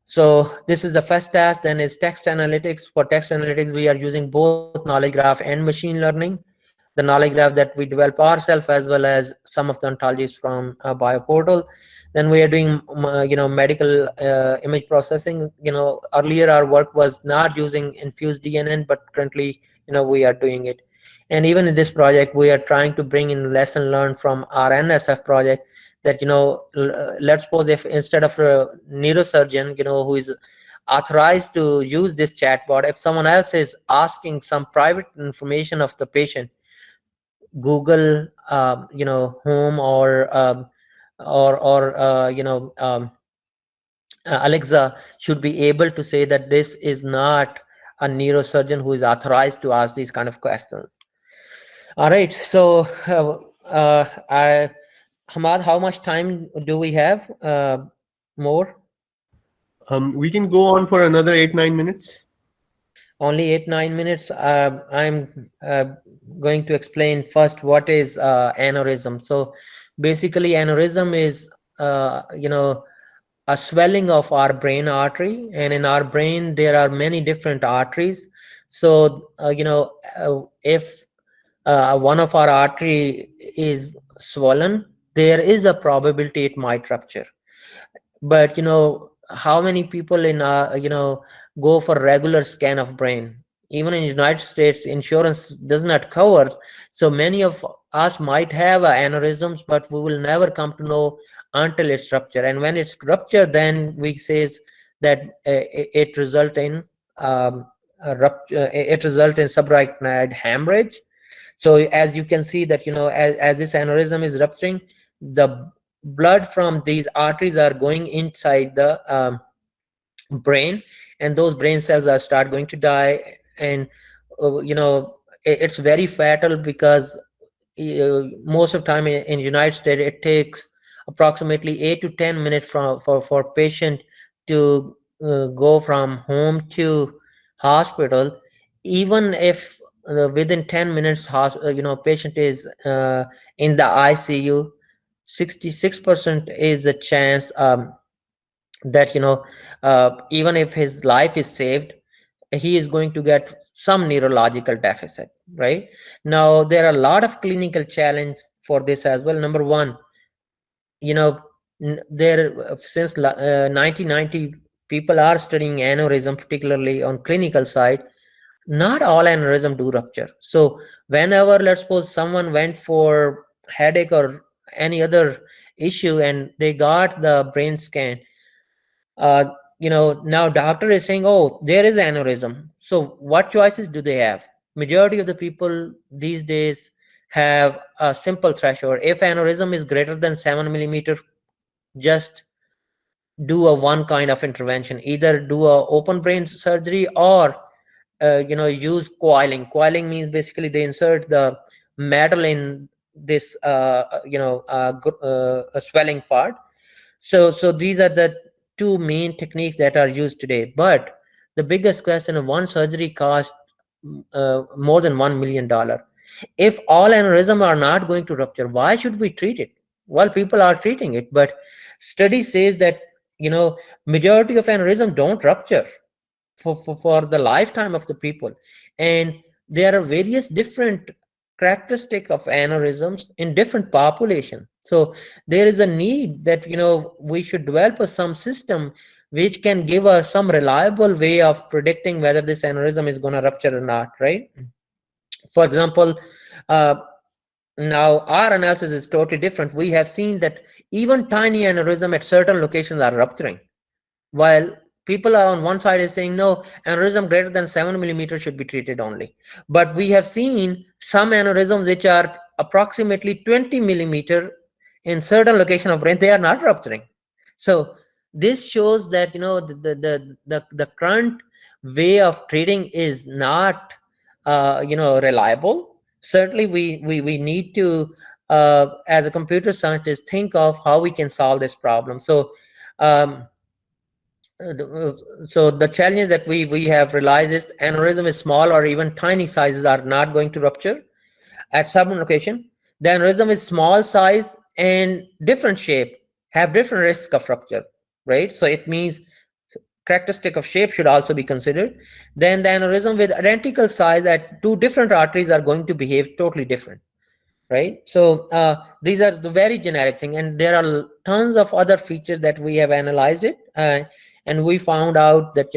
Speaker 1: So this is the first task. Then is text analytics. For text analytics, we are using both knowledge graph and machine learning. The knowledge graph that we develop ourselves, as well as some of the ontologies from BioPortal. Then we are doing medical image processing. Earlier our work was not using infused DNA, but currently we are doing it. And even in this project, we are trying to bring in lesson learned from our NSF project, that let's suppose if instead of a neurosurgeon who is authorized to use this chatbot, if someone else is asking some private information of the patient, Google home, or Alexa should be able to say that this is not a neurosurgeon who is authorized to ask these kind of questions. All right, so Hamad, how much time do we have more?
Speaker 3: We can go on for another 8-9 minutes.
Speaker 1: Only 8-9 minutes. I'm going to explain first what is aneurysm. So basically, aneurysm is a swelling of our brain artery, and in our brain there are many different arteries. So if one of our artery is swollen, there is a probability it might rupture. But how many people in go for regular scan of brain? Even in United States, insurance does not cover. So many of us might have aneurysms, but we will never come to know until it's rupture. And when it's rupture, then we says that it result in it result in subarachnoid hemorrhage. So as you can see that as this aneurysm is rupturing, the blood from these arteries are going inside the brain, and those brain cells are start going to die. And it's very fatal, because most of time in United States it takes approximately 8 to 10 minutes for patient to go from home to hospital. Even if within 10 minutes patient is in the ICU, 66% is a chance that even if his life is saved, he is going to get some neurological deficit. Right now there are a lot of clinical challenge for this as well. Number one, there since 1990 people are studying aneurysm, particularly on clinical side. Not all aneurysm do rupture. So whenever, let's suppose, someone went for headache or any other issue and they got the brain scan, uh, now doctor is saying, oh, there is aneurysm. So what choices do they have? Majority of the people these days have a simple threshold. If aneurysm is greater than 7 millimeter, just do a one kind of intervention, either do a open brain surgery, or use coiling. Coiling means basically they insert the metal in this swelling part. So these are the two main techniques that are used today. But the biggest question of one surgery cost more than $1 million. If all aneurysm are not going to rupture, why should we treat it? Well, people are treating it, but study says that, majority of aneurysm don't rupture for the lifetime of the people. And there are various different characteristic of aneurysms in different population. So there is a need that, we should develop some system which can give us some reliable way of predicting whether this aneurysm is going to rupture or not, right? For example, uh, now our analysis is totally different. We have seen that even tiny aneurysm at certain locations are rupturing, while people are on one side is saying no, aneurysm greater than 7 millimeters should be treated only. But we have seen some aneurysms which are approximately 20 millimeter in certain location of brain, they are not rupturing. So this shows that, the current way of treating is not reliable. Certainly we need to, as a computer scientist, think of how we can solve this problem. So um, so the challenge that we have realized is aneurysm is small or even tiny sizes are not going to rupture at some location. The aneurysm is small size and different shape have different risk of rupture, right? So it means characteristic of shape should also be considered. Then the aneurysm with identical size at two different arteries are going to behave totally different, right? So these are the very generic thing, and there are tons of other features that we have analyzed it, and we found out that,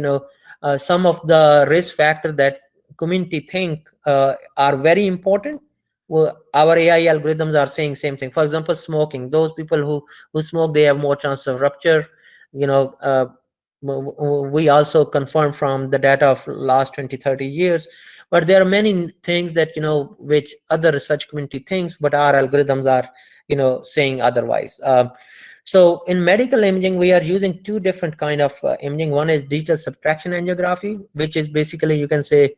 Speaker 1: some of the risk factor that community think are very important. Well, our AI algorithms are saying same thing. For example, smoking. Those people who smoke, they have more chance of rupture. you know uh, we also confirm from the data of last 20-30 years, but there are many things that, which other research community thinks, but our algorithms are, saying otherwise. So in medical imaging, we are using two different kind of imaging. One is digital subtraction angiography, which is basically, you can say,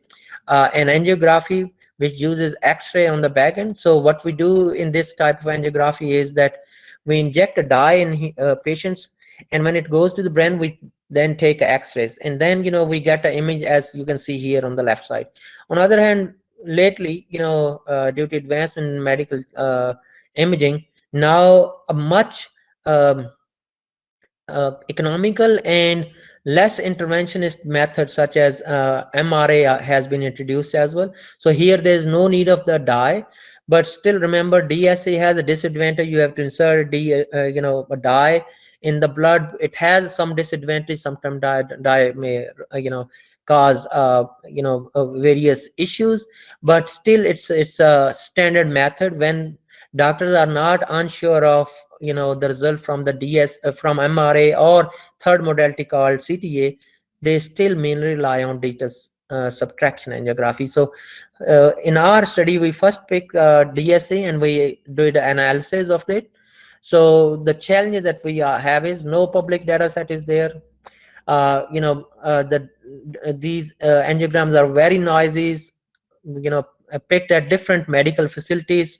Speaker 1: an angiography which uses X-ray on the back end. So what we do in this type of angiography is that we inject a dye in patients, and when it goes to the brain, we then take X-rays, and then, we get an image as you can see here on the left side. On the other hand, lately, due to advancement in medical imaging, now a much um, economical and less interventionist method such as MRA has been introduced as well. So here there is no need of the dye, but still remember, DSA has a disadvantage. You have to insert a dye in the blood. It has some disadvantage. Sometimes dye may cause various issues, but still it's a standard method when doctors are not unsure of the result from the from MRA or third modality called CTA. They still mainly rely on digital subtraction angiography. So in our study, we first pick DSA and we did analysis of it. So the challenges that we have is no public data set is there. These angiograms are very noisy, picked at different medical facilities.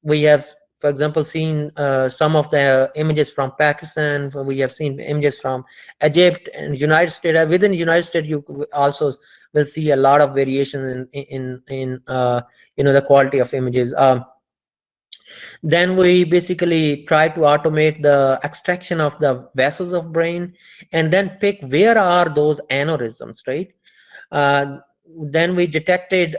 Speaker 1: We have, for example, seen some of the images from Pakistan. We have seen images from Egypt and United States. Within United States, you also will see a lot of variation in the quality of images. Then we basically try to automate the extraction of the vessels of brain, and then pick where are those aneurysms, right? uh, then we detected,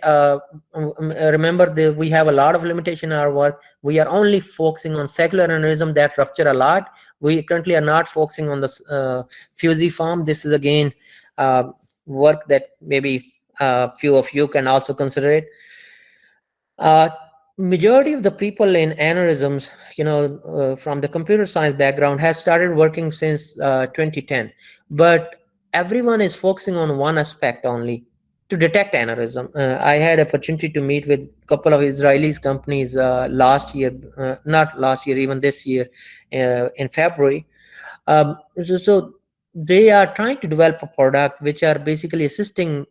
Speaker 1: remember, we have a lot of limitation in our work. We are only focusing on cellular aneurysm that rupture a lot. We currently are not focusing on the fusiform. This is again work that maybe few of you can also consider it. uh, Majority of the people in aneurysms, from the computer science background, has started working since 2010, but everyone is focusing on one aspect only, to detect aneurysm. I had opportunity to meet with a couple of Israeli companies last year, not last year, even this year, in February. So they are trying to develop a product which are basically assisting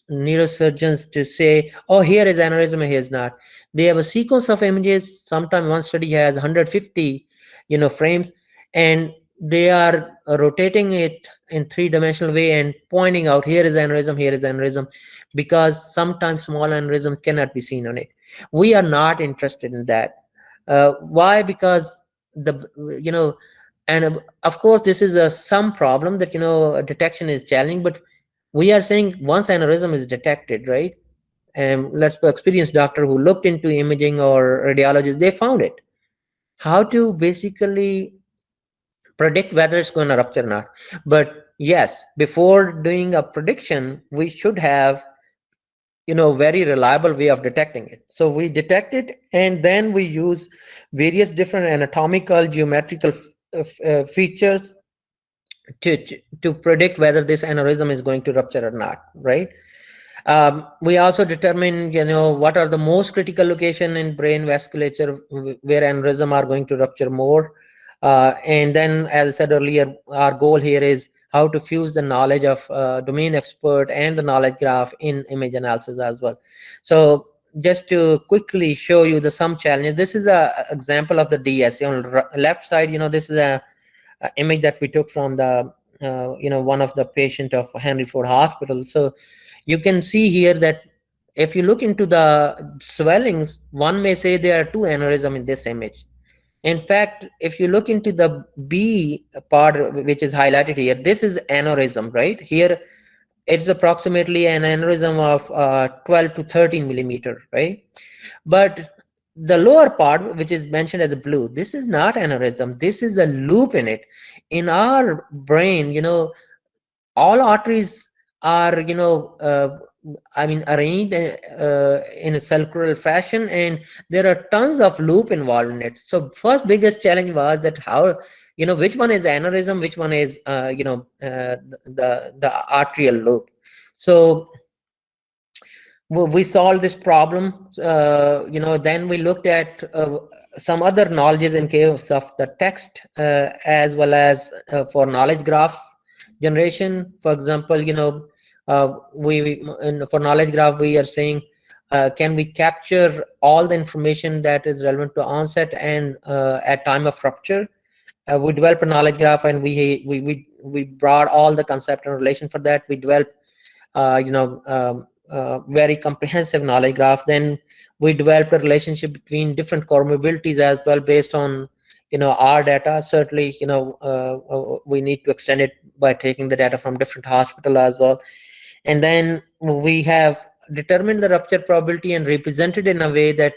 Speaker 1: neurosurgeons to say, oh, here is aneurysm, here is not. They have a sequence of images. Sometimes one study has 150 frames, and they are rotating it in three-dimensional way and pointing out, here is aneurysm, here is aneurysm, because sometimes small aneurysms cannot be seen on it. We are not interested in that. Why? Because the and of course this is a some problem that detection is challenging, but we are saying once aneurysm is detected, right? And let's say experienced doctor who looked into imaging or radiologist, they found it. How to basically predict whether it's going to rupture or not? But yes, before doing a prediction, we should have very reliable way of detecting it. So we detect it, and then we use various different anatomical geometrical features to predict whether this aneurysm is going to rupture or not, right? We also determine, what are the most critical location in brain vasculature where aneurysm are going to rupture more. And then, as I said earlier, our goal here is how to fuse the knowledge of domain expert and the knowledge graph in image analysis as well. So just to quickly show you the some challenges, this is a example of the DSA on left side. This is a image that we took from the one of the patient of Henry Ford Hospital. So you can see here that if you look into the swellings, one may say there are two aneurysms in this image. In fact, if you look into the B part, which is highlighted here, this is aneurysm, right? Here, it's approximately an aneurysm of 12 to 13 millimeter, right? But the lower part, which is mentioned as a blue, this is not aneurysm. This is a loop in it. In our brain, all arteries are arranged in a circular fashion, and there are tons of loop involved in it. So first biggest challenge was that how which one is aneurysm, which one is the arterial loop. So we solved this problem. Then we looked at some other knowledges in case of the text, as well as for knowledge graph generation. For example, for knowledge graph we are saying, can we capture all the information that is relevant to onset and at time of rupture? We developed a knowledge graph, and we brought all the concept and relation for that. We developed very comprehensive knowledge graph. Then we developed a relationship between different comorbidities as well, based on our data. Certainly, we need to extend it by taking the data from different hospital as well. And then we have determined the rupture probability and represented in a way that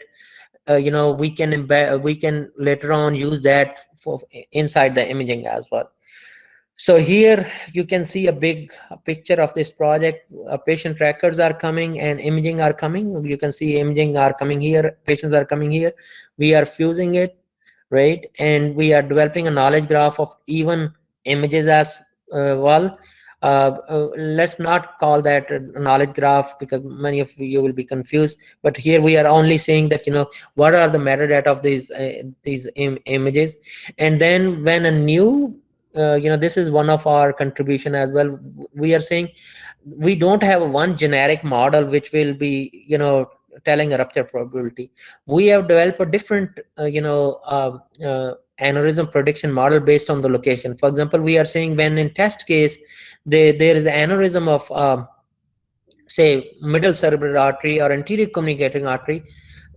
Speaker 1: we can embed, we can later on use that for inside the imaging as well. So here you can see a big picture of this project. Patient records are coming and imaging are coming. You can see imaging are coming here, patients are coming here. We are fusing it, right? And we are developing a knowledge graph of even images as well. Let's not call that a knowledge graph, because many of you will be confused. But here we are only saying that what are the metadata of these images. And then when a new this is one of our contribution as well. We are saying we don't have one generic model which will be telling a rupture probability. We have developed a different aneurysm prediction model based on the location. For example, we are saying when in test case there is an aneurysm of say middle cerebral artery or anterior communicating artery,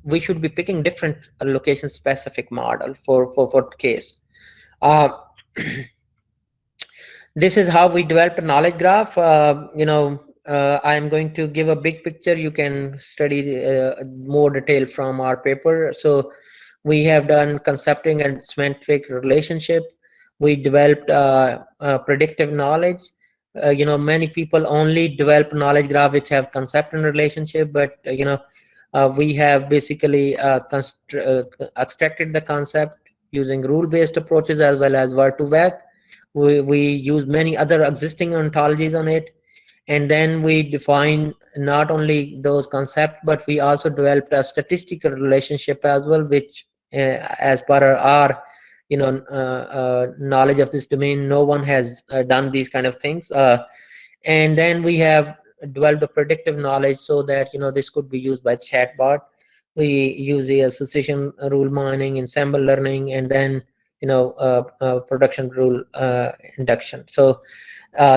Speaker 1: we should be picking different location specific model for case. This is how we developed a knowledge graph. I'm going to give a big picture. You can study more detail from our paper. So we have done concepting and semantic relationship. We developed predictive knowledge. Many people only develop knowledge graph which have concept and relationship, but we have basically extracted the concept using rule-based approaches as well as word-to-vec. We use many other existing ontologies on it, and then we define not only those concepts, but we also developed a statistical relationship as well, which as per our knowledge of this domain, no one has done these kind of things. And then we have developed a predictive knowledge so that this could be used by chatbot. We use the association rule mining, ensemble learning, and then production rule induction. So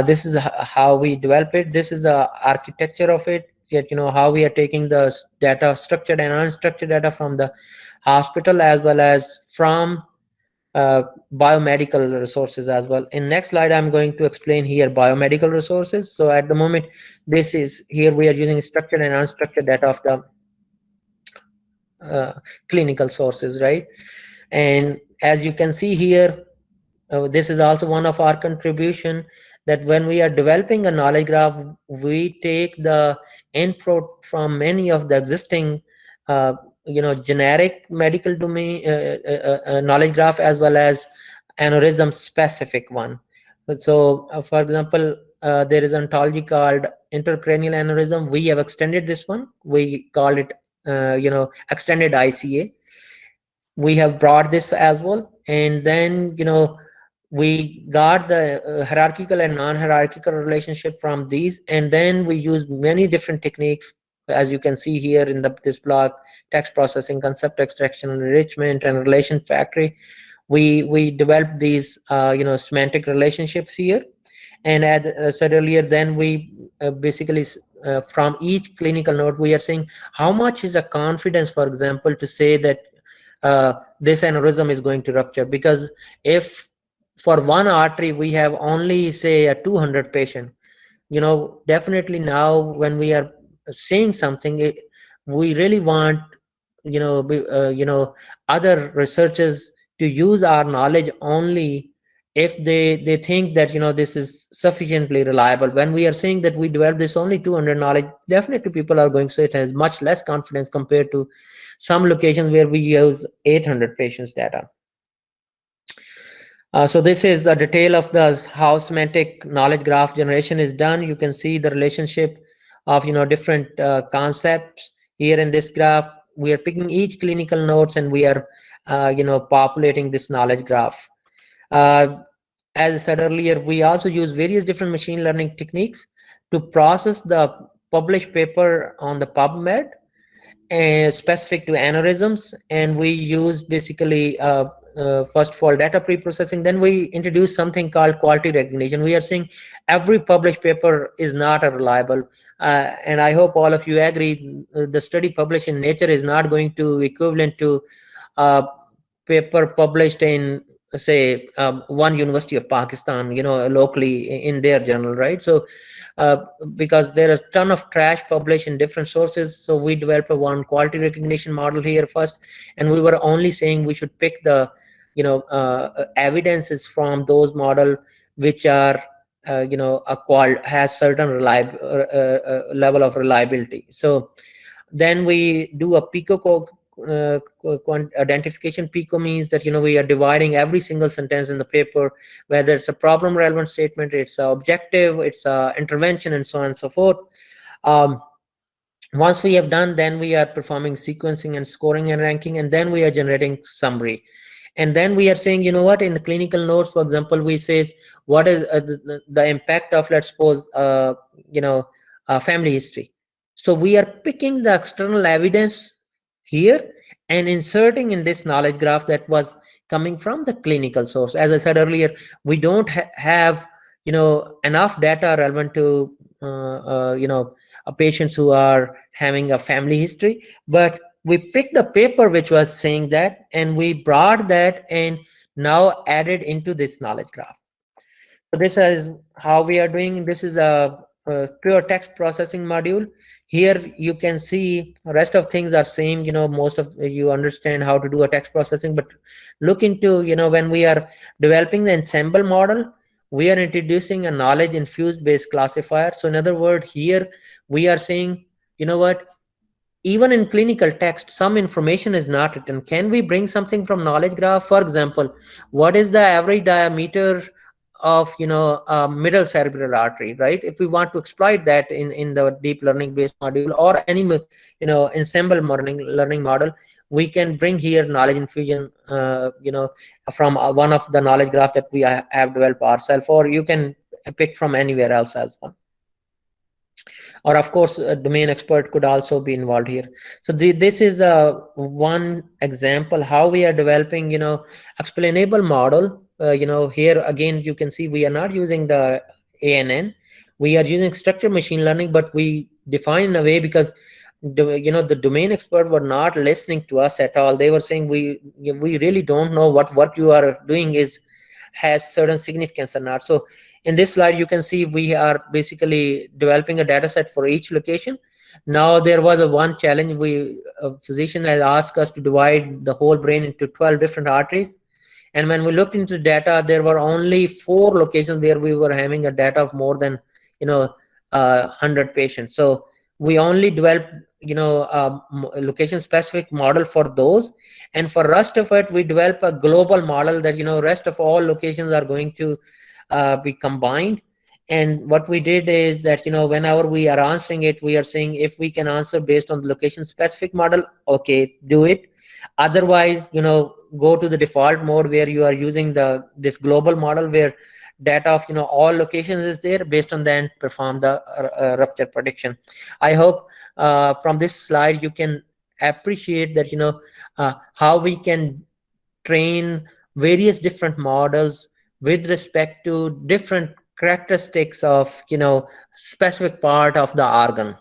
Speaker 1: this is how we develop it. This is the architecture of it. Yet how we are taking the data, structured and unstructured data from the hospital, as well as from uh, biomedical resources as well. In next slide, I'm going to explain here biomedical resources. So at the moment, this is here we are using structured and unstructured data of the clinical sources, right? And as you can see here, this is also one of our contribution, that when we are developing a knowledge graph, we take the input from many of the existing uh, generic medical domain knowledge graph, as well as aneurysm specific one. So for example, there is an ontology called intracranial aneurysm. We have extended this one, we call it extended ICA. We have brought this as well, and then we got the hierarchical and non-hierarchical relationship from these, and then we use many different techniques, as you can see here in this block: text processing, concept extraction, enrichment, and relation factory. We developed these semantic relationships here. And as I said earlier, then we basically from each clinical note, we are saying how much is a confidence, for example, to say that this aneurysm is going to rupture. Because if for one artery we have only say a 200 patient, definitely now when we are saying something, we really want other researchers to use our knowledge only if they think that this is sufficiently reliable. When we are saying that we developed this only 200 knowledge, definitely people are going to say it has much less confidence compared to some locations where we use 800 patients data. So this is a detail of the how semantic knowledge graph generation is done. You can see the relationship of different concepts here in this graph. We are picking each clinical notes, and we are populating this knowledge graph. As I said earlier, we also use various different machine learning techniques to process the published paper on the PubMed specific to aneurysms, and we use basically first of all data pre-processing. Then we introduce something called quality recognition. We are saying every published paper is not a reliable, and I hope all of you agree, the study published in Nature is not going to equivalent to paper published in say one University of Pakistan, locally in their journal, right? So because there is a ton of trash published in different sources, so we developed a one quality recognition model here first, and we were only saying we should pick the evidences from those model which are has certain level of reliability. So then we do a pico identification. Pico means that we are dividing every single sentence in the paper, whether it's a problem relevant statement, it's a objective, it's a intervention, and so on and so forth. Once we have done, then we are performing sequencing and scoring and ranking, and then we are generating summary. And then we are saying, what, in the clinical notes, for example, we says what is the impact of, let's suppose, family history. So we are picking the external evidence here and inserting in this knowledge graph that was coming from the clinical source. As I said earlier, we don't have enough data relevant to patients who are having a family history, but we picked the paper which was saying that, and we brought that and now added into this knowledge graph. So this is how we are doing. This is a pure text processing module. Here you can see rest of things are same. Most of you understand how to do a text processing, but look into when we are developing the ensemble model, we are introducing a knowledge infused based classifier. So in other words, here we are saying, what, even in clinical text, some information is not written. Can we bring something from knowledge graph? For example, what is the average diameter of middle cerebral artery, right? If we want to exploit that in the deep learning based module or any ensemble learning model, we can bring here knowledge infusion from one of the knowledge graph that we have developed ourselves, or you can pick from anywhere else as well. Or of course a domain expert could also be involved here. So this is one example how we are developing explainable model. Here again you can see we are not using the ANN, we are using structured machine learning, but we define in a way because the domain expert were not listening to us at all. They were saying, we really don't know what work you are doing is has certain significance or not. So in this slide you can see we are basically developing a data set for each location. Now there was a one challenge. A physician has asked us to divide the whole brain into 12 different arteries, and when we looked into data, there were only 4 locations where we were having a data of more than, 100 patients. So we only developed, a location specific model for those. And for rest of it, we develop a global model that, rest of all locations are going to be combined. And what we did is that, whenever we are answering it, we are saying if we can answer based on the location specific model, okay, do it. Otherwise, go to the default mode where you are using this global model where data of all locations is there. Based on that, perform the rupture prediction. I hope from this slide you can appreciate that how we can train various different models with respect to different characteristics of specific part of the organ.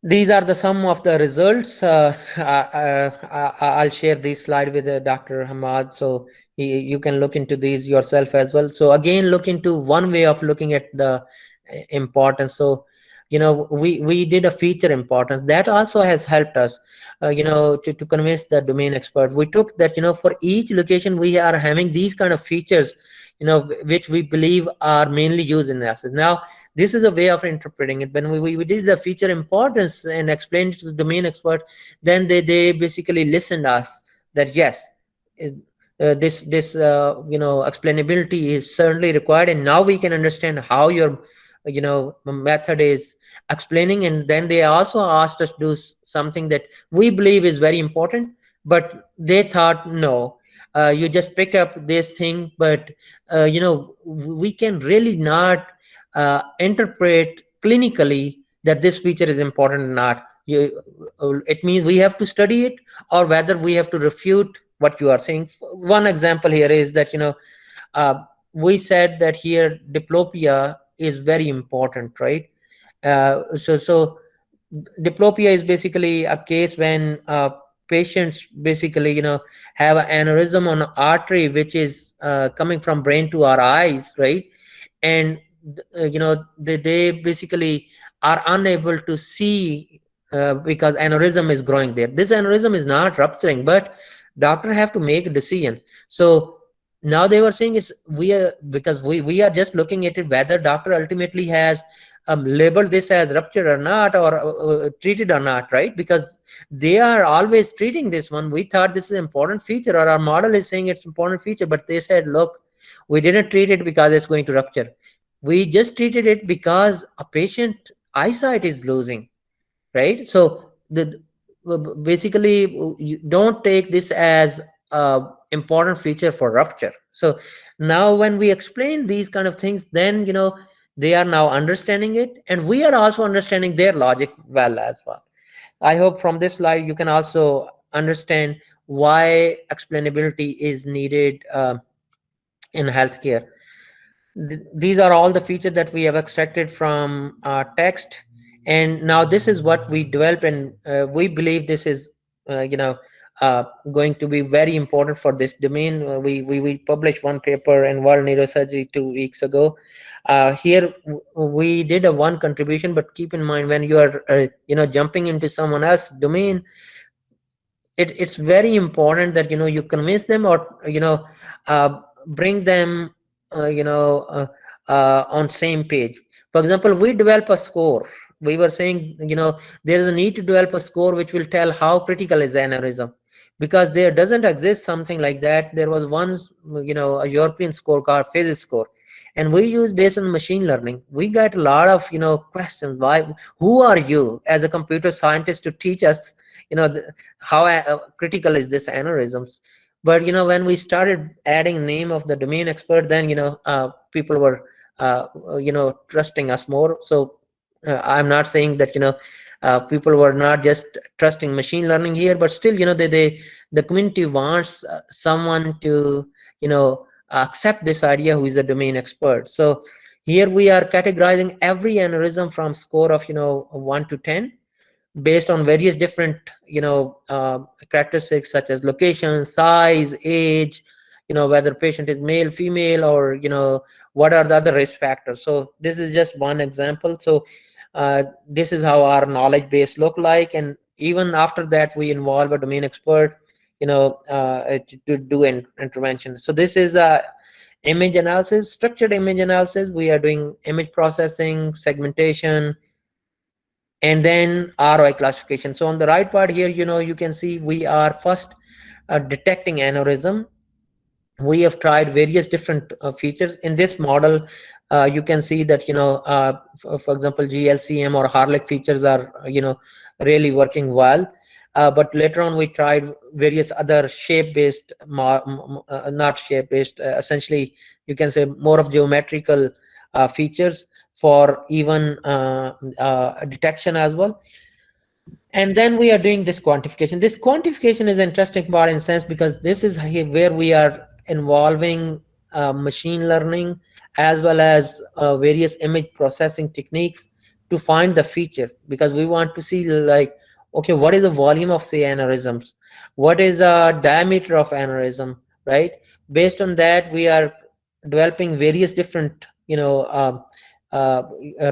Speaker 1: These are the sum of the results. I'll share this slide with Dr. Hamad, so you can look into these yourself as well. So again, look into one way of looking at the importance. So we did a feature importance that also has helped us to convince the domain expert. We took that for each location we are having these kind of features which we believe are mainly used in assets. Now this is a way of interpreting it. When we did the feature importance and explained it to the domain expert, then they basically listened us that yes, this explainability is certainly required, and now we can understand how your method is explaining. And then they also asked us to do something that we believe is very important, but they thought no, you just pick up this thing, but we can really not interpret clinically that this feature is important or not. It means we have to study it, or whether we have to refute what you are saying. One example here is that uh, we said that here diplopia is very important, right? So diplopia is basically a case when patients basically have an aneurysm on an artery which is coming from brain to our eyes, right? And they basically are unable to see because aneurysm is growing there. This aneurysm is not rupturing, but doctor have to make a decision. So now they were saying it's because we are just looking at it whether doctor ultimately has labeled this as ruptured or not, or treated or not, right? Because they are always treating this one. We thought this is an important feature, or our model is saying it's important feature, but they said, look, we didn't treat it because it's going to rupture. We just treated it because a patient eyesight is losing, right? So basically you don't take this as a important feature for rupture. So now when we explain these kind of things, then they are now understanding it, and we are also understanding their logic well as well. I hope from this slide you can also understand why explainability is needed in healthcare. These are all the features that we have extracted from text, and now this is what we develop, and we believe this is going to be very important for this domain. We published one paper in World Neurosurgery 2 weeks ago. Here we did a one contribution, but keep in mind when you are jumping into someone else's domain, it's very important that you convince them, or bring them on same page. For example, we develop a score. We were saying there is a need to develop a score which will tell how critical is the aneurysm, because there doesn't exist something like that. There was once a European score called phases score, and we use based on machine learning. We got a lot of questions. Who are you as a computer scientist to teach us how critical is this aneurysms? But when we started adding name of the domain expert, then people were trusting us more. So I'm not saying that people were not just trusting machine learning here, but still the community wants someone to accept this idea who is a domain expert. So Here we are categorizing every aneurysm from score of 1 to 10, based on various different characteristics such as location, size, age, whether patient is male, female, or what are the other risk factors. So this is just one example. So this is how our knowledge base look like, and even after that we involve a domain expert to do intervention. So this is a image analysis, structured image analysis. We are doing image processing, segmentation, and then ROI classification. So on the right part here, you can see we are first detecting aneurysm. We have tried various different features in this model. You can see that for example, GLCM or Harlech features are really working well. But later on we tried various other shape-based, not shape-based, essentially you can say more of geometrical features for even detection as well. And then we are doing this quantification. This quantification is an interesting part in a sense, because this is where we are involving machine learning as well as various image processing techniques to find the feature, because we want to see, like, okay, what is the volume of, say, aneurysms, what is the diameter of aneurysm, right? Based on that we are developing various different uh,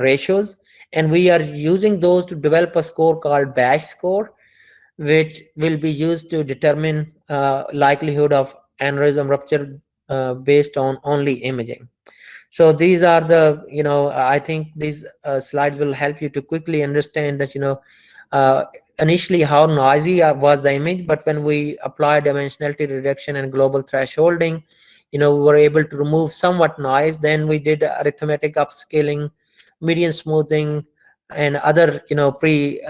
Speaker 1: ratios, and we are using those to develop a score called BASH score, which will be used to determine likelihood of aneurysm rupture based on only imaging. So these are the, I think these slides will help you to quickly understand that, uh, initially how noisy was the image, but when we apply dimensionality reduction and global thresholding, we were able to remove somewhat noise. Then we did arithmetic upscaling, median smoothing, and other, pre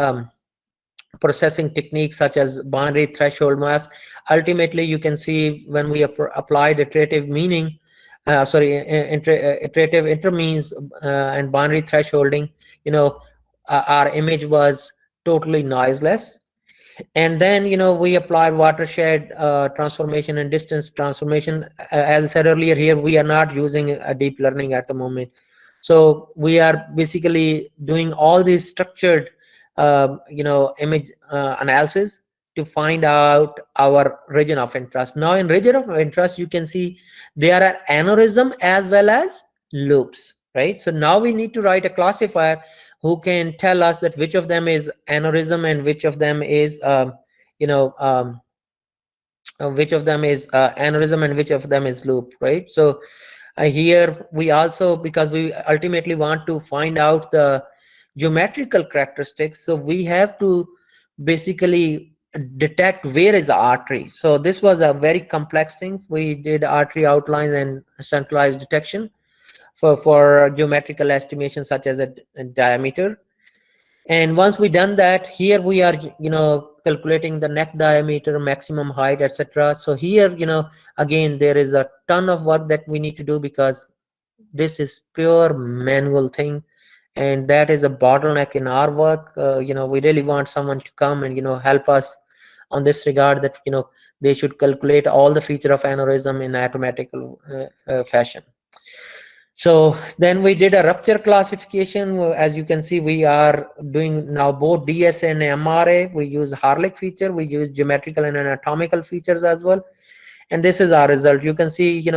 Speaker 1: processing techniques such as binary threshold math. Ultimately, you can see when we applied iterative meaning, iterative intermeans and binary thresholding, our image was totally noiseless. And then we applied watershed transformation and distance transformation. As I said earlier, here we are not using a deep learning at the moment. So we are basically doing all these structured image analysis to find out our region of interest. Now in region of interest, you can see there are aneurysm as well as loops, right? So now we need to write a classifier who can tell us that which of them is aneurysm and which of them is you know which of them is aneurysm and which of them is loop, right? So here we also, because we ultimately want to find out the geometrical characteristics, so we have to basically detect where is the artery. So this was a very complex things. We did artery outlines and centralized detection for geometrical estimation such as a diameter. And once we done that, here we are calculating the neck diameter, maximum height, etc. So here again there is a ton of work that we need to do, because this is pure manual thing, and that is a bottleneck in our work. We really want someone to come and help us on this regard, that they should calculate all the feature of aneurysm in mathematical fashion. So then we did a rupture classification. As you can see, we are doing now both DS and MRA. We use Harlech feature, we use geometrical and anatomical features as well. And this is our result. You can see,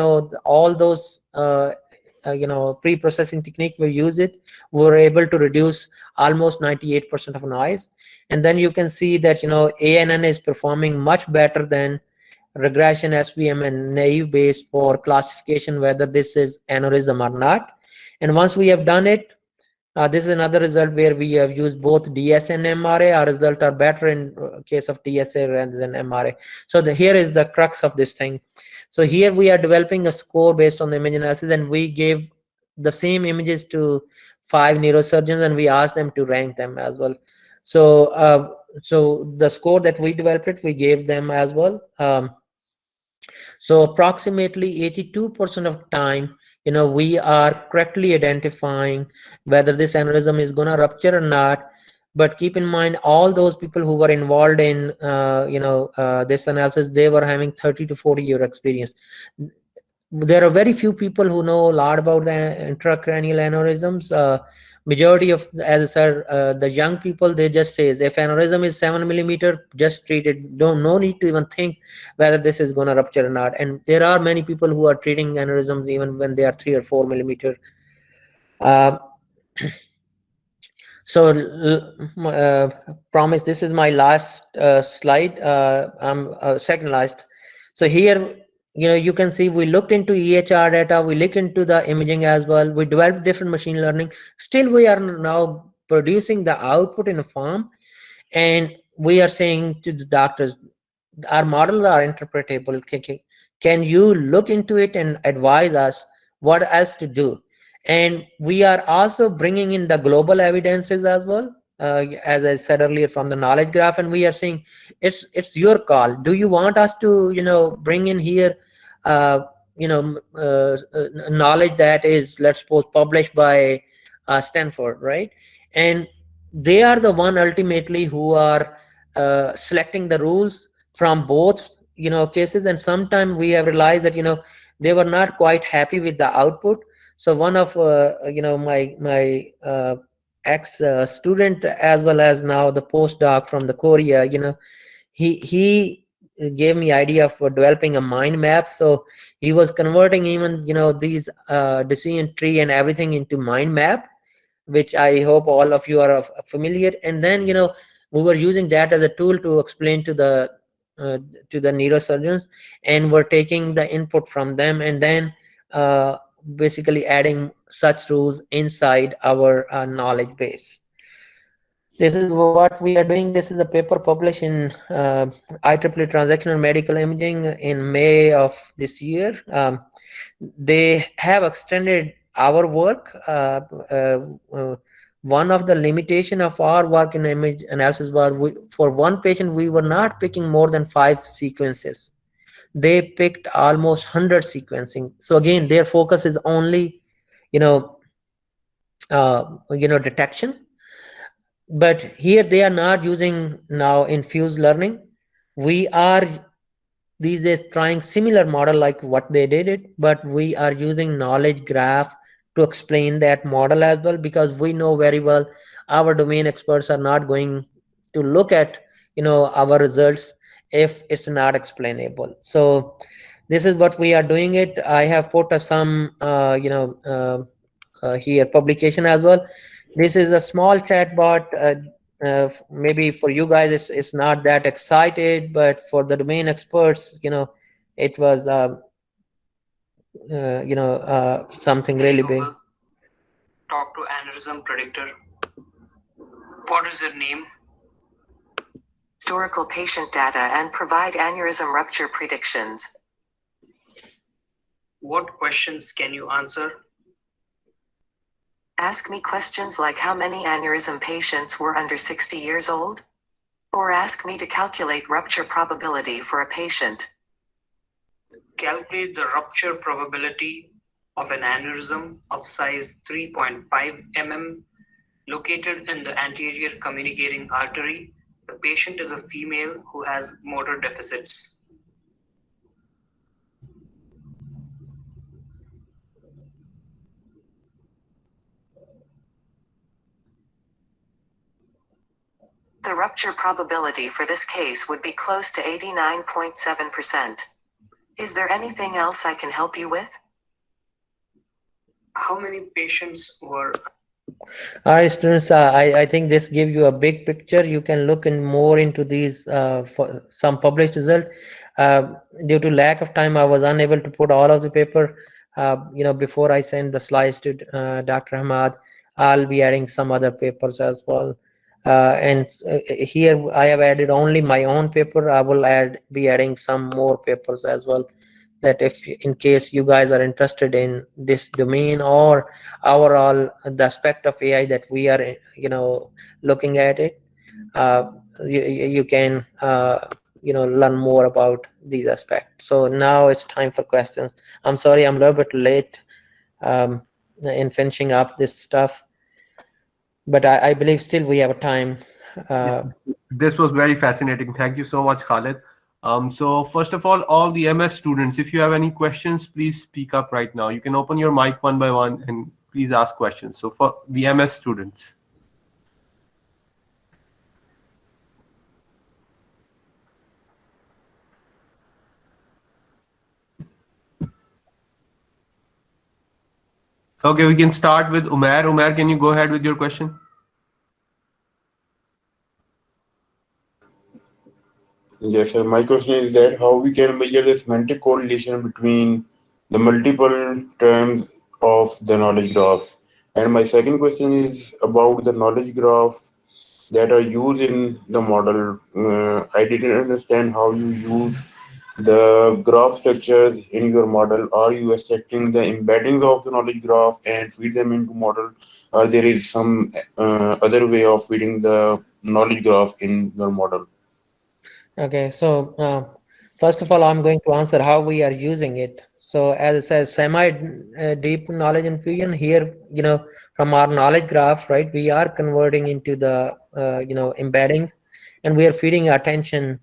Speaker 1: all those pre-processing technique we use it, we're able to reduce almost 98% of noise. And then you can see that ANN is performing much better than regression, SVM, and naive base for classification whether this is aneurysm or not. And once we have done it, this is another result where we have used both DS and MRA. Our results are better in case of DSA rather than MRA. So here is the crux of this thing. So here we are developing a score based on the image analysis, and we gave the same images to 5 neurosurgeons, and we asked them to rank them as well. So the score that we developed, we gave them as well. So approximately 82% of time, we are correctly identifying whether this aneurysm is going to rupture or not. But keep in mind, all those people who were involved in this analysis, they were having 30 to 40 year experience. there are very few people who know a lot about the intracranial aneurysms. Majority of, as I said, the young people, they just say if aneurysm is 7 millimeter, just treat it. Don't no need to even think whether this is going to rupture or not. And there are many people who are treating aneurysms even when they are 3 or 4 millimeter. Uh, so promise, this is my last slide. I'm second last. So here, you can see we looked into EHR data, we looked into the imaging as well, we developed different machine learning. Still we are now producing the output in a form, and we are saying to the doctors, our models are interpretable. Can you look into it and advise us what else to do? And we are also bringing in the global evidences as well, as I said earlier, from the knowledge graph, and we are saying it's your call. Do you want us to bring in here knowledge that is, let's suppose, published by Stanford, right? And they are the one ultimately who are selecting the rules from both cases. And sometimes we have realized that they were not quite happy with the output. So one of my ex student, as well as now the postdoc from the Korea, he gave me idea for developing a mind map. So he was converting even these decision tree and everything into mind map, which I hope all of you are familiar. And then we were using that as a tool to explain uh, to the neurosurgeons, and we're taking the input from them, and then basically adding such rules inside our knowledge base. This is what we are doing. This is a paper published in IEEE Transactional Medical Imaging in May of this year. They have extended our work. One of the limitation of our work in image analysis was, for one patient, we were not picking more than 5 sequences. They picked almost 100 sequencing. So again, their focus is only, you know, detection. But here they are not using now infused learning. We are these days trying similar model like what they did it, but we are using knowledge graph to explain that model as well, because we know very well our domain experts are not going to look at our results if it's not explainable. So this is what we are doing it. I have put some here publication as well. This is a small chatbot. Maybe for you guys it's not that excited, but for the domain experts, it was something really big.
Speaker 4: Talk to aneurysm predictor. What is your name?
Speaker 5: Historical patient data and provide aneurysm rupture predictions.
Speaker 4: What questions can you answer?
Speaker 5: Ask me questions like how many aneurysm patients were under 60 years old? Or ask me to calculate rupture probability for a patient.
Speaker 4: Calculate the rupture probability of an aneurysm of size 3.5 mm located in the anterior communicating artery. The patient is a female who has motor deficits.
Speaker 5: The rupture probability for this case would be close to 89.7%. Is there anything else I can help you with?
Speaker 4: How many patients were?
Speaker 1: All right, students, I think this gives you a big picture. You can look in more into these for some published result. Due to lack of time, I was unable to put all of the paper. Before I send the slides to Dr. Ahmad, I'll be adding some other papers as well. And here I have added only my own paper. I will be adding some more papers as well, that if in case you guys are interested in this domain or overall the aspect of AI that we are looking at it, you can learn more about these aspects. So now it's time for questions. I'm sorry I'm a little bit late in finishing up this stuff, but I believe still we have a time.
Speaker 3: This was very fascinating. Thank you so much, Khalid. So first of all the MS students, if you have any questions, please speak up right now. You can open your mic one by one and please ask questions. So for the MS students. Okay, we can start with Umair. Umair, can you go ahead with your question?
Speaker 6: Yes, sir. My question is that how we can measure the semantic correlation between the multiple terms of the knowledge graphs. And my second question is about the knowledge graphs that are used in the model. I didn't understand how you use the graph structures in your model. Are you extracting the embeddings of the knowledge graph and feed them into model, or there is some other way of feeding the knowledge graph in your model?
Speaker 1: Okay, so first of all, I'm going to answer how we are using it. So as it says, semi-deep knowledge infusion here, from our knowledge graph, right, we are converting into the, embeddings, and we are feeding attention,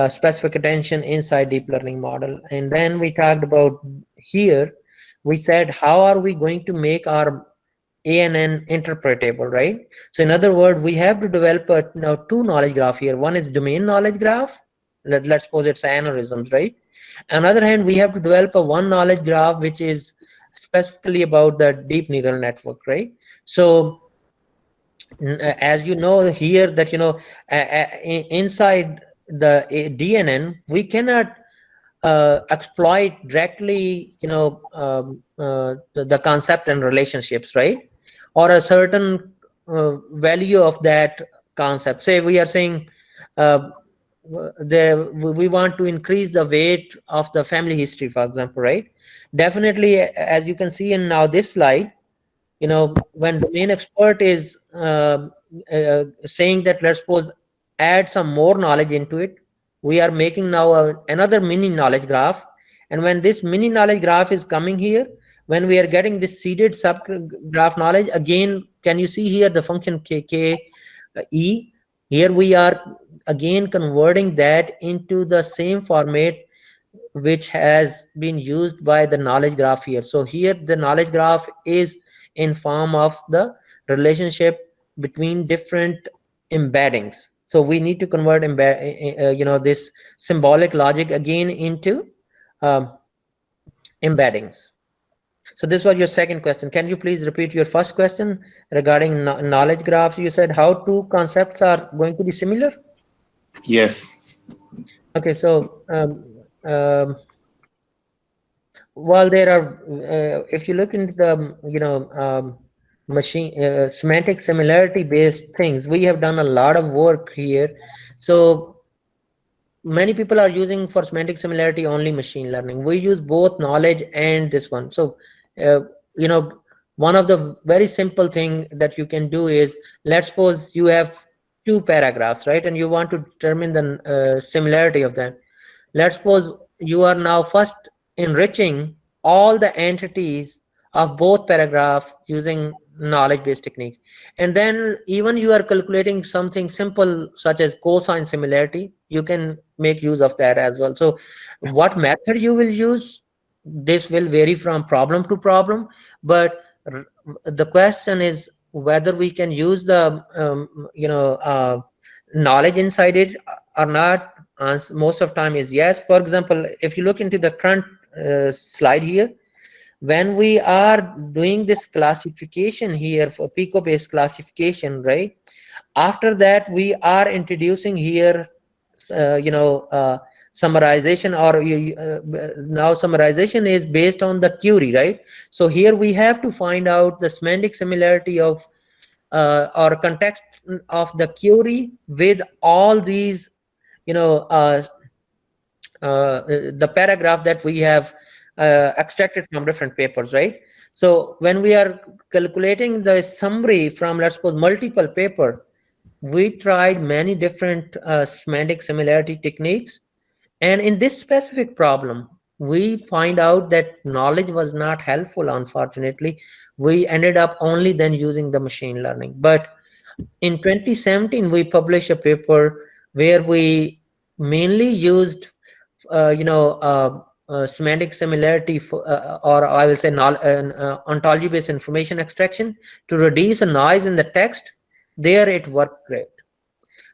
Speaker 1: specific attention inside deep learning model. And then we talked about here, we said, how are we going to make our ANN interpretable, right? So in other words, we have to develop now two knowledge graph here. One is domain knowledge graph. Let's suppose it's aneurysms, right? On the other hand, we have to develop a one knowledge graph which is specifically about the deep neural network, right? So as you know here that inside the DNN we cannot exploit directly the concept and relationships, right, or a certain value of that concept. Say we are saying we want to increase the weight of the family history, for example, right? Definitely, as you can see in now this slide, when domain expert is saying that, let's suppose, add some more knowledge into it, we are making now another mini knowledge graph. And when this mini knowledge graph is coming here, when we are getting this seeded subgraph knowledge, again, can you see here the function e? Here we are again converting that into the same format which has been used by the knowledge graph here. So here the knowledge graph is in form of the relationship between different embeddings. So we need to convert this symbolic logic again into um, embeddings. So this was your second question. Can you please repeat your first question regarding knowledge graphs? You said how two concepts are going to be similar.
Speaker 6: Yes.
Speaker 1: Okay, so well, there are, if you look into the, machine semantic similarity based things, we have done a lot of work here. So many people are using for semantic similarity only machine learning. We use both knowledge and this one. So, uh, you know, one of the very simple thing that you can do is, let's suppose you have two paragraphs, right? And you want to determine the similarity of them. Let's suppose you are now first enriching all the entities of both paragraph using knowledge-based techniques. And then even you are calculating something simple such as cosine similarity, you can make use of that as well. So what method you will use, this will vary from problem to problem, but the question is whether we can use the knowledge inside it or not. Most of time is yes. For example, if you look into the current slide here, when we are doing this classification here for Pico based classification, right, after that we are introducing here summarization, or now summarization is based on the query, right? So here we have to find out the semantic similarity of or context of the query with all these the paragraph that we have extracted from different papers, right? So when we are calculating the summary from, let's suppose, multiple paper, we tried many different semantic similarity techniques. And in this specific problem, we find out that knowledge was not helpful, unfortunately. We ended up only then using the machine learning. But in 2017, we published a paper where we mainly used semantic similarity for, or I will say ontology based information extraction to reduce a noise in the text, there it worked great.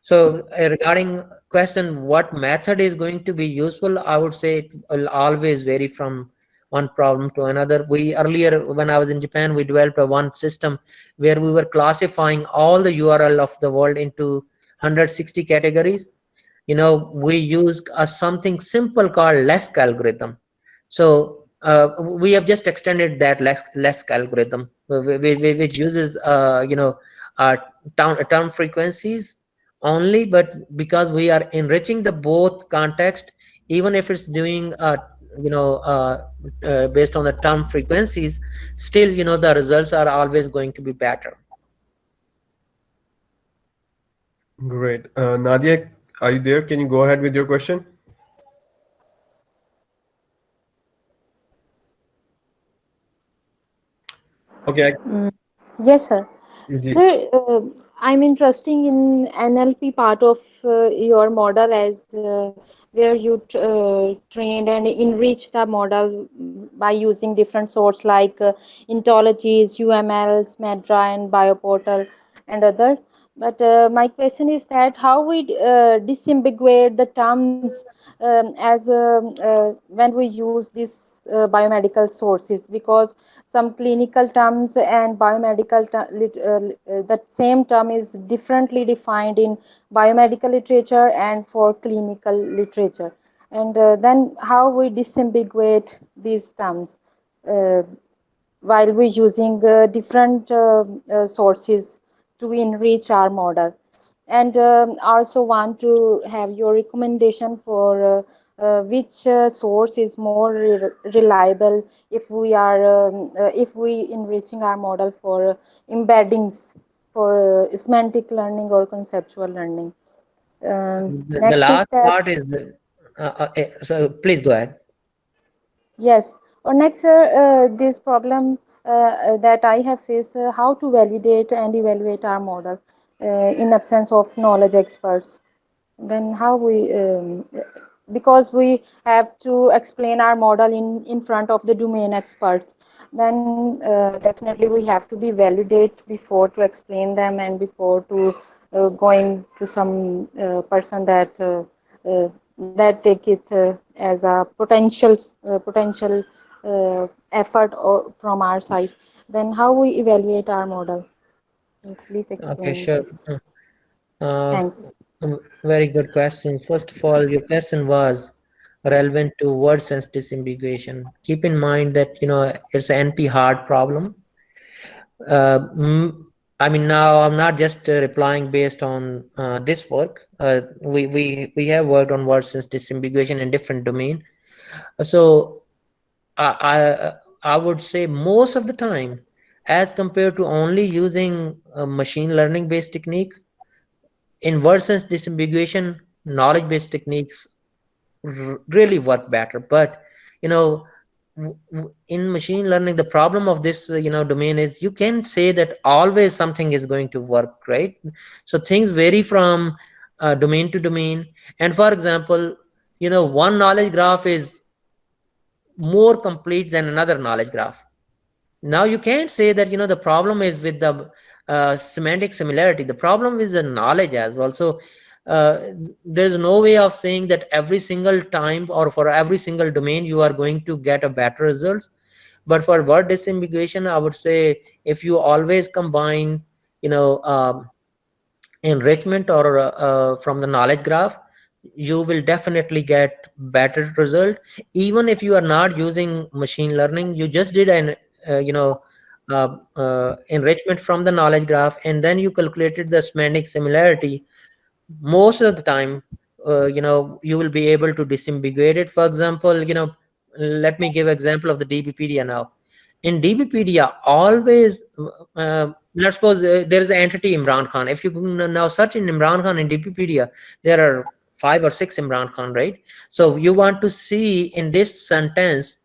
Speaker 1: So regarding question what method is going to be useful, I would say it will always vary from one problem to another. We earlier, when I was in Japan, we developed a one system where we were classifying all the URL of the world into 160 categories. We use something simple called LESC algorithm. So we have just extended that LESC algorithm, which uses uh, term frequencies only, but because we are enriching the both context, even if it's doing based on the term frequencies, still the results are always going to be better.
Speaker 3: Great. Nadia, are you there? Can you go ahead with your question? Okay.
Speaker 7: Mm, yes, sir. Sir, I'm interested in NLP part of your model as where you trained and enrich the model by using different sorts like ontologies, UMLs, Medra, and Bioportal, and others. But my question is that how we disambiguate the terms as when we use these biomedical sources, because some clinical terms and biomedical that same term is differently defined in biomedical literature and for clinical literature, and then how we disambiguate these terms uh, while we're using different sources to enrich our model. And also want to have your recommendation for which source is more reliable if we are if we enriching our model for embeddings for semantic learning or conceptual learning.
Speaker 1: The
Speaker 7: Next is
Speaker 1: last
Speaker 7: that.
Speaker 1: part is so please go ahead.
Speaker 7: Yes. Or next, this problem that I have faced, how to validate and evaluate our model in absence of knowledge experts. Then how we, because we have to explain our model in front of the domain experts, then definitely we have to be validate before to explain them and before to going to some person that take it as a potential effort from our side. Then how we evaluate our model? Please
Speaker 1: Okay,
Speaker 7: explain
Speaker 1: sure.
Speaker 7: this.
Speaker 1: uh,
Speaker 7: Thanks.
Speaker 1: Very good question. First of all, your question was relevant to word sense disambiguation. Keep in mind that it's an NP hard problem. uh, mm, I mean, now I'm not just replying based on this work. We have worked on word sense disambiguation in different domain. So I I would say most of the time, as compared to only using machine learning based techniques, in word sense disambiguation, knowledge based techniques really work better. But you know in machine learning, the problem of this domain is you can say that always something is going to work, right? So things vary from domain to domain. And for example, one knowledge graph is more complete than another knowledge graph. Now you can't say that the problem is with the semantic similarity. The problem is the knowledge as well. So uh, there's no way of saying that every single time or for every single domain you are going to get a better results. But for word disambiguation, I would say if you always combine you know um, enrichment or from the knowledge graph, you will definitely get better result. Even if you are not using machine learning, you just did an enrichment from the knowledge graph, and then you calculated the semantic similarity. Most of the time you will be able to disambiguate it. For example, let me give example of the dbpedia. Now in dbpedia, always let's suppose there is an entity Imran Khan. If you now search in Imran Khan in dbpedia, there are 5 or 6 Imran Khan, right? So you want to see in this sentence,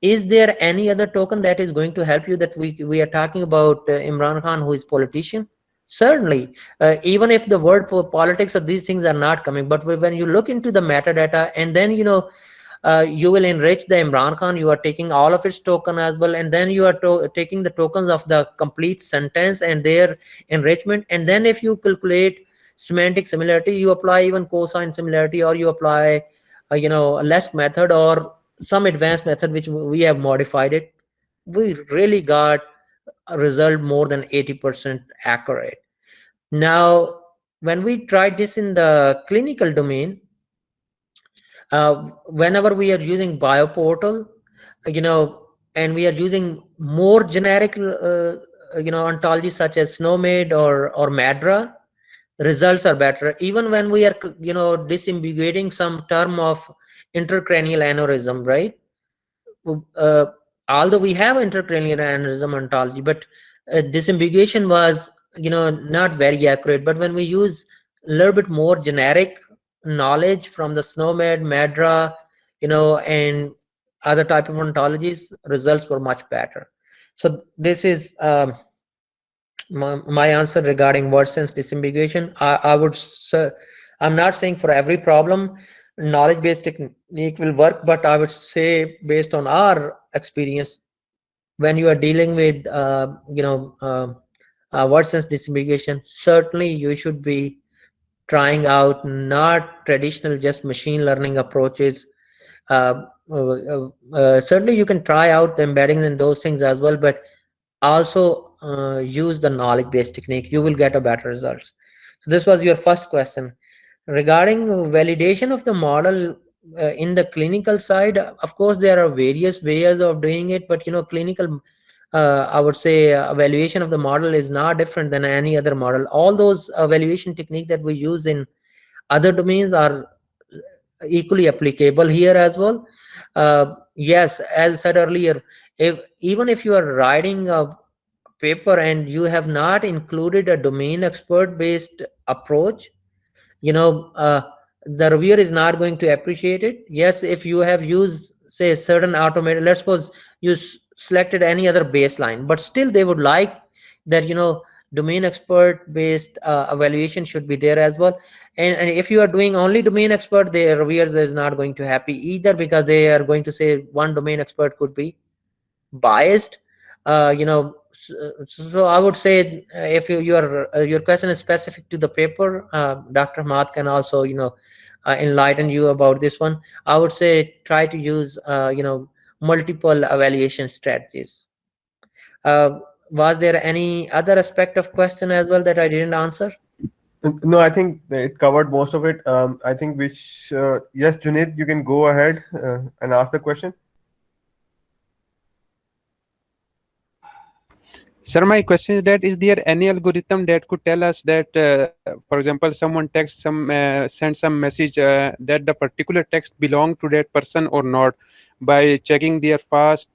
Speaker 1: is there any other token that is going to help you that we are talking about Imran Khan, who is politician? Certainly, even if the word politics or these things are not coming, but when you look into the metadata, and then you will enrich the Imran Khan. You are taking all of its token as well, and then you are taking the tokens of the complete sentence and their enrichment. And then if you calculate semantic similarity, you apply even cosine similarity, or you apply a less method or some advanced method which we have modified it. We really got a result more than 80% accurate. Now, when we tried this in the clinical domain, whenever we are using bioportal, and we are using more generic ontologies such as snowmaid or madra, results are better. Even when we are disambiguating some term of intracranial aneurysm, right? uh, Although we have intracranial aneurysm ontology, but disambiguation was not very accurate. But when we use a little bit more generic knowledge from the SNOMED, MADRA, and other type of ontologies, results were much better. So this is my answer regarding word sense disambiguation. I would say, I'm not saying for every problem knowledge based technique will work, but I would say based on our experience, when you are dealing with word sense disambiguation, certainly you should be trying out not traditional just machine learning approaches. Certainly you can try out the embeddings and those things as well, but also use the knowledge based technique. You will get a better results. So this was your first question regarding validation of the model. In the clinical side, of course there are various ways of doing it, but clinical, I would say, evaluation of the model is not different than any other model. All those evaluation technique that we use in other domains are equally applicable here as well. Yes, as I said earlier, even if you are writing a paper and you have not included a domain expert based approach, you know uh, the reviewer is not going to appreciate it. Yes, if you have used, say, certain automated, let's suppose you selected any other baseline, but still they would like that domain expert based evaluation should be there as well. And if you are doing only domain expert, the reviewers is not going to happy either, because they are going to say one domain expert could be biased. So I would say, if your question is specific to the paper, Dr. Ahmad can also enlighten you about this one. I would say try to use multiple evaluation strategies. Was there any other aspect of question as well that I didn't answer?
Speaker 3: No, I think it covered most of it. I think yes, Junaid, you can go ahead and ask the question.
Speaker 8: Sir, my question is that is there any algorithm that could tell us that, for example, someone sends some message that the particular text belong to that person or not, by checking their past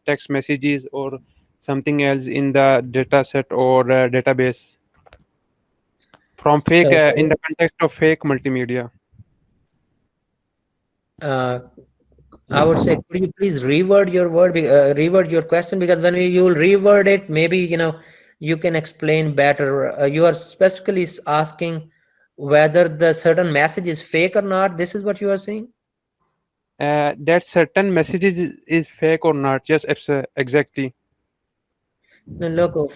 Speaker 8: text messages or something else in the data set or database from fake
Speaker 1: So
Speaker 8: in the context of fake multimedia?
Speaker 1: uh, I would say, could you please reword your reword your question, because when you will reword it, maybe you can explain better. You are specifically asking whether the certain message is fake or not. This is what you are saying.
Speaker 8: That certain messages is fake or not? Yes, exactly.
Speaker 1: No, look,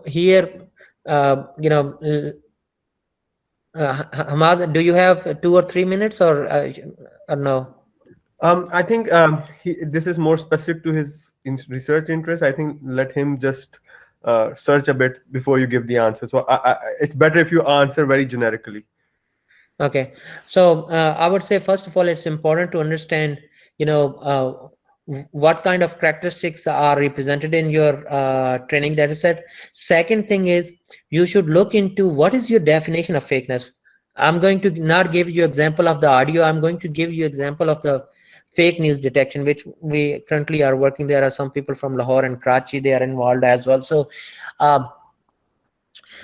Speaker 1: here, Hamad, do you have 2 or 3 minutes, or no?
Speaker 3: I think this is more specific to his research interest. I think let him just search a bit before you give the answer. So it's better if you answer very generically.
Speaker 1: Okay, so I would say, first of all, it's important to understand, what kind of characteristics are represented in your training data set. Second thing is, you should look into what is your definition of fakeness. I'm going to not give you example of the audio. I'm going to give you example of the fake news detection, which we currently are working. There are some people from Lahore and Karachi, they are involved as well. So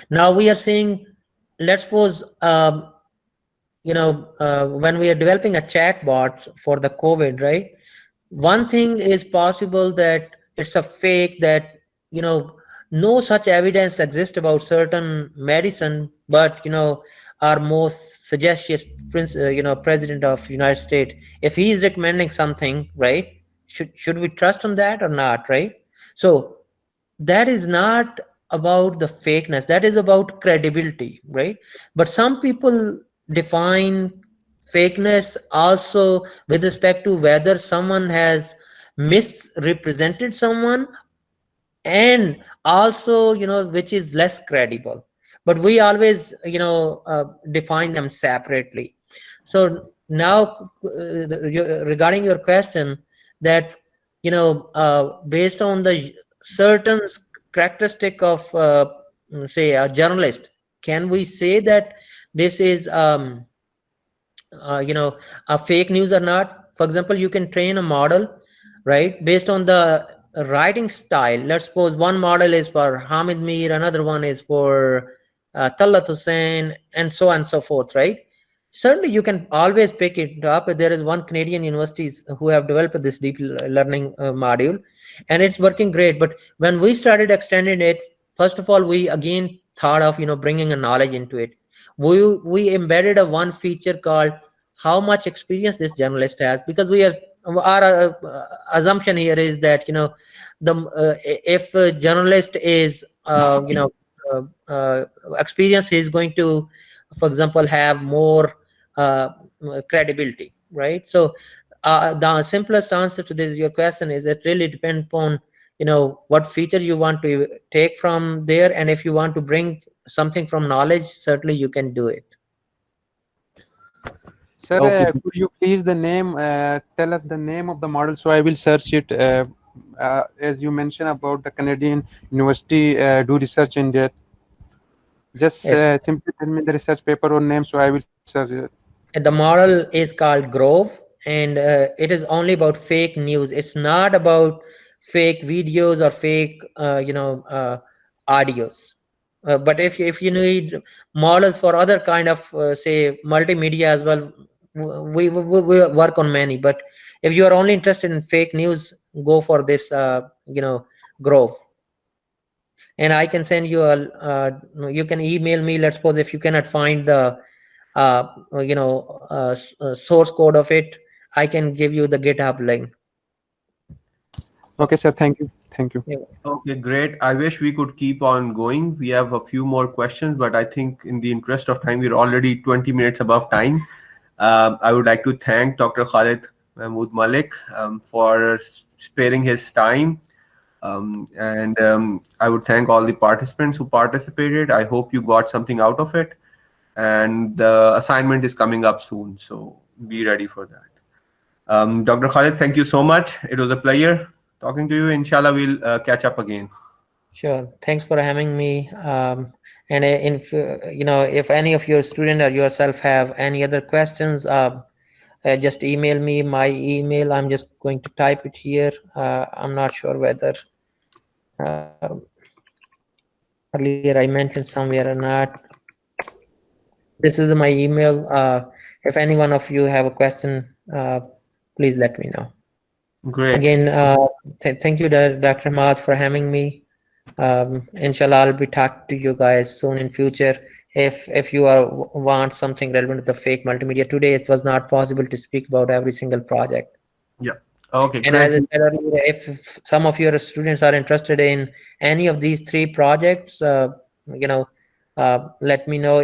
Speaker 1: now we are saying, let's suppose, when we are developing a chat bot for the COVID, right? One thing is possible that it's a fake, that no such evidence exists about certain medicine, but our most suggestive president of United States, if he is recommending something, right, should we trust on that or not, right? So that is not about the fakeness, that is about credibility, right? But some people define fakeness also with respect to whether someone has misrepresented someone, and also which is less credible, but we always define them separately. So now, regarding your question, that based on the certain characteristic of say a journalist, can we say that this is a fake news or not? For example, you can train a model, right, based on the writing style. Let's suppose one model is for Hamid Mir, another one is for Talat Hussain, and so on and so forth, right? Certainly you can always pick it up. There is one Canadian universities who have developed this deep learning module, and it's working great. But when we started extending it, first of all, we again thought of bringing a knowledge into it. We embedded a one feature called how much experience this journalist has, because we are our assumption here is that the if a journalist is uh, uh, experience, he is going to, for example, have more uh, credibility, right? So the simplest answer to this your question is it really depends upon what feature you want to take from there, and if you want to bring something from knowledge, certainly you can do it.
Speaker 8: Sir,
Speaker 3: Okay.
Speaker 8: could you please tell us the name of the model so I will search it? As you mentioned about the Canadian University, do research in that. Just
Speaker 1: Yes.
Speaker 8: simply tell me the research paper or name so I will search it.
Speaker 1: The model is called Grove, and it is only about fake news. It's not about fake videos or fake audios. But if you need models for other kind of say multimedia as well, we work on many. But if you are only interested in fake news, go for this Grove. And I can send you a you can email me. Let's suppose if you cannot find the uh, source code of it, I can give you the GitHub link.
Speaker 8: Okay, sir. Thank you. Thank you.
Speaker 1: Yeah.
Speaker 3: Okay, great. I wish we could keep on going. We have a few more questions, but I think in the interest of time, we're already 20 minutes above time. I would like to thank Dr. Khalid Mahmood Malik for sparing his time. And I would thank all the participants who participated. I hope you got something out of it. And the assignment is coming up soon, so be ready for that. Dr. Khalid, thank you so much. It was a pleasure talking to you. Inshallah, we'll catch up again.
Speaker 1: Sure. Thanks for having me. And if any of your student or yourself have any other questions, just email me. My email, I'm just going to type it here. I'm not sure whether earlier I mentioned somewhere or not. This is my email. If any one of you have a question, please let me know.
Speaker 3: Great.
Speaker 1: Again, thank you, Dr. Maad, for having me. Inshallah, I'll be talking to you guys soon in future. If you want something relevant to the fake multimedia, today it was not possible to speak about every single project.
Speaker 3: Yeah. Okay,
Speaker 1: And as I
Speaker 3: great.
Speaker 1: said earlier, if some of your students are interested in any of these three projects, let me know.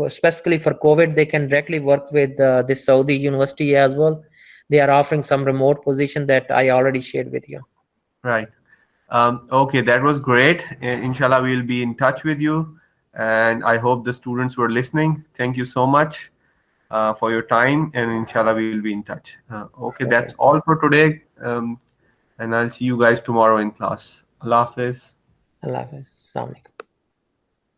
Speaker 1: Specifically for COVID, they can directly work with this Saudi university as well. They are offering some remote position that I already shared with you.
Speaker 3: Right. Okay, that was great. Inshallah, we'll be in touch with you. And I hope the students were listening. Thank you so much for your time. And inshallah, we'll be in touch. Okay, that's all for today. And I'll see you guys tomorrow in class. Allah Hafiz.
Speaker 1: Allah Hafiz. Assalamu alaikum.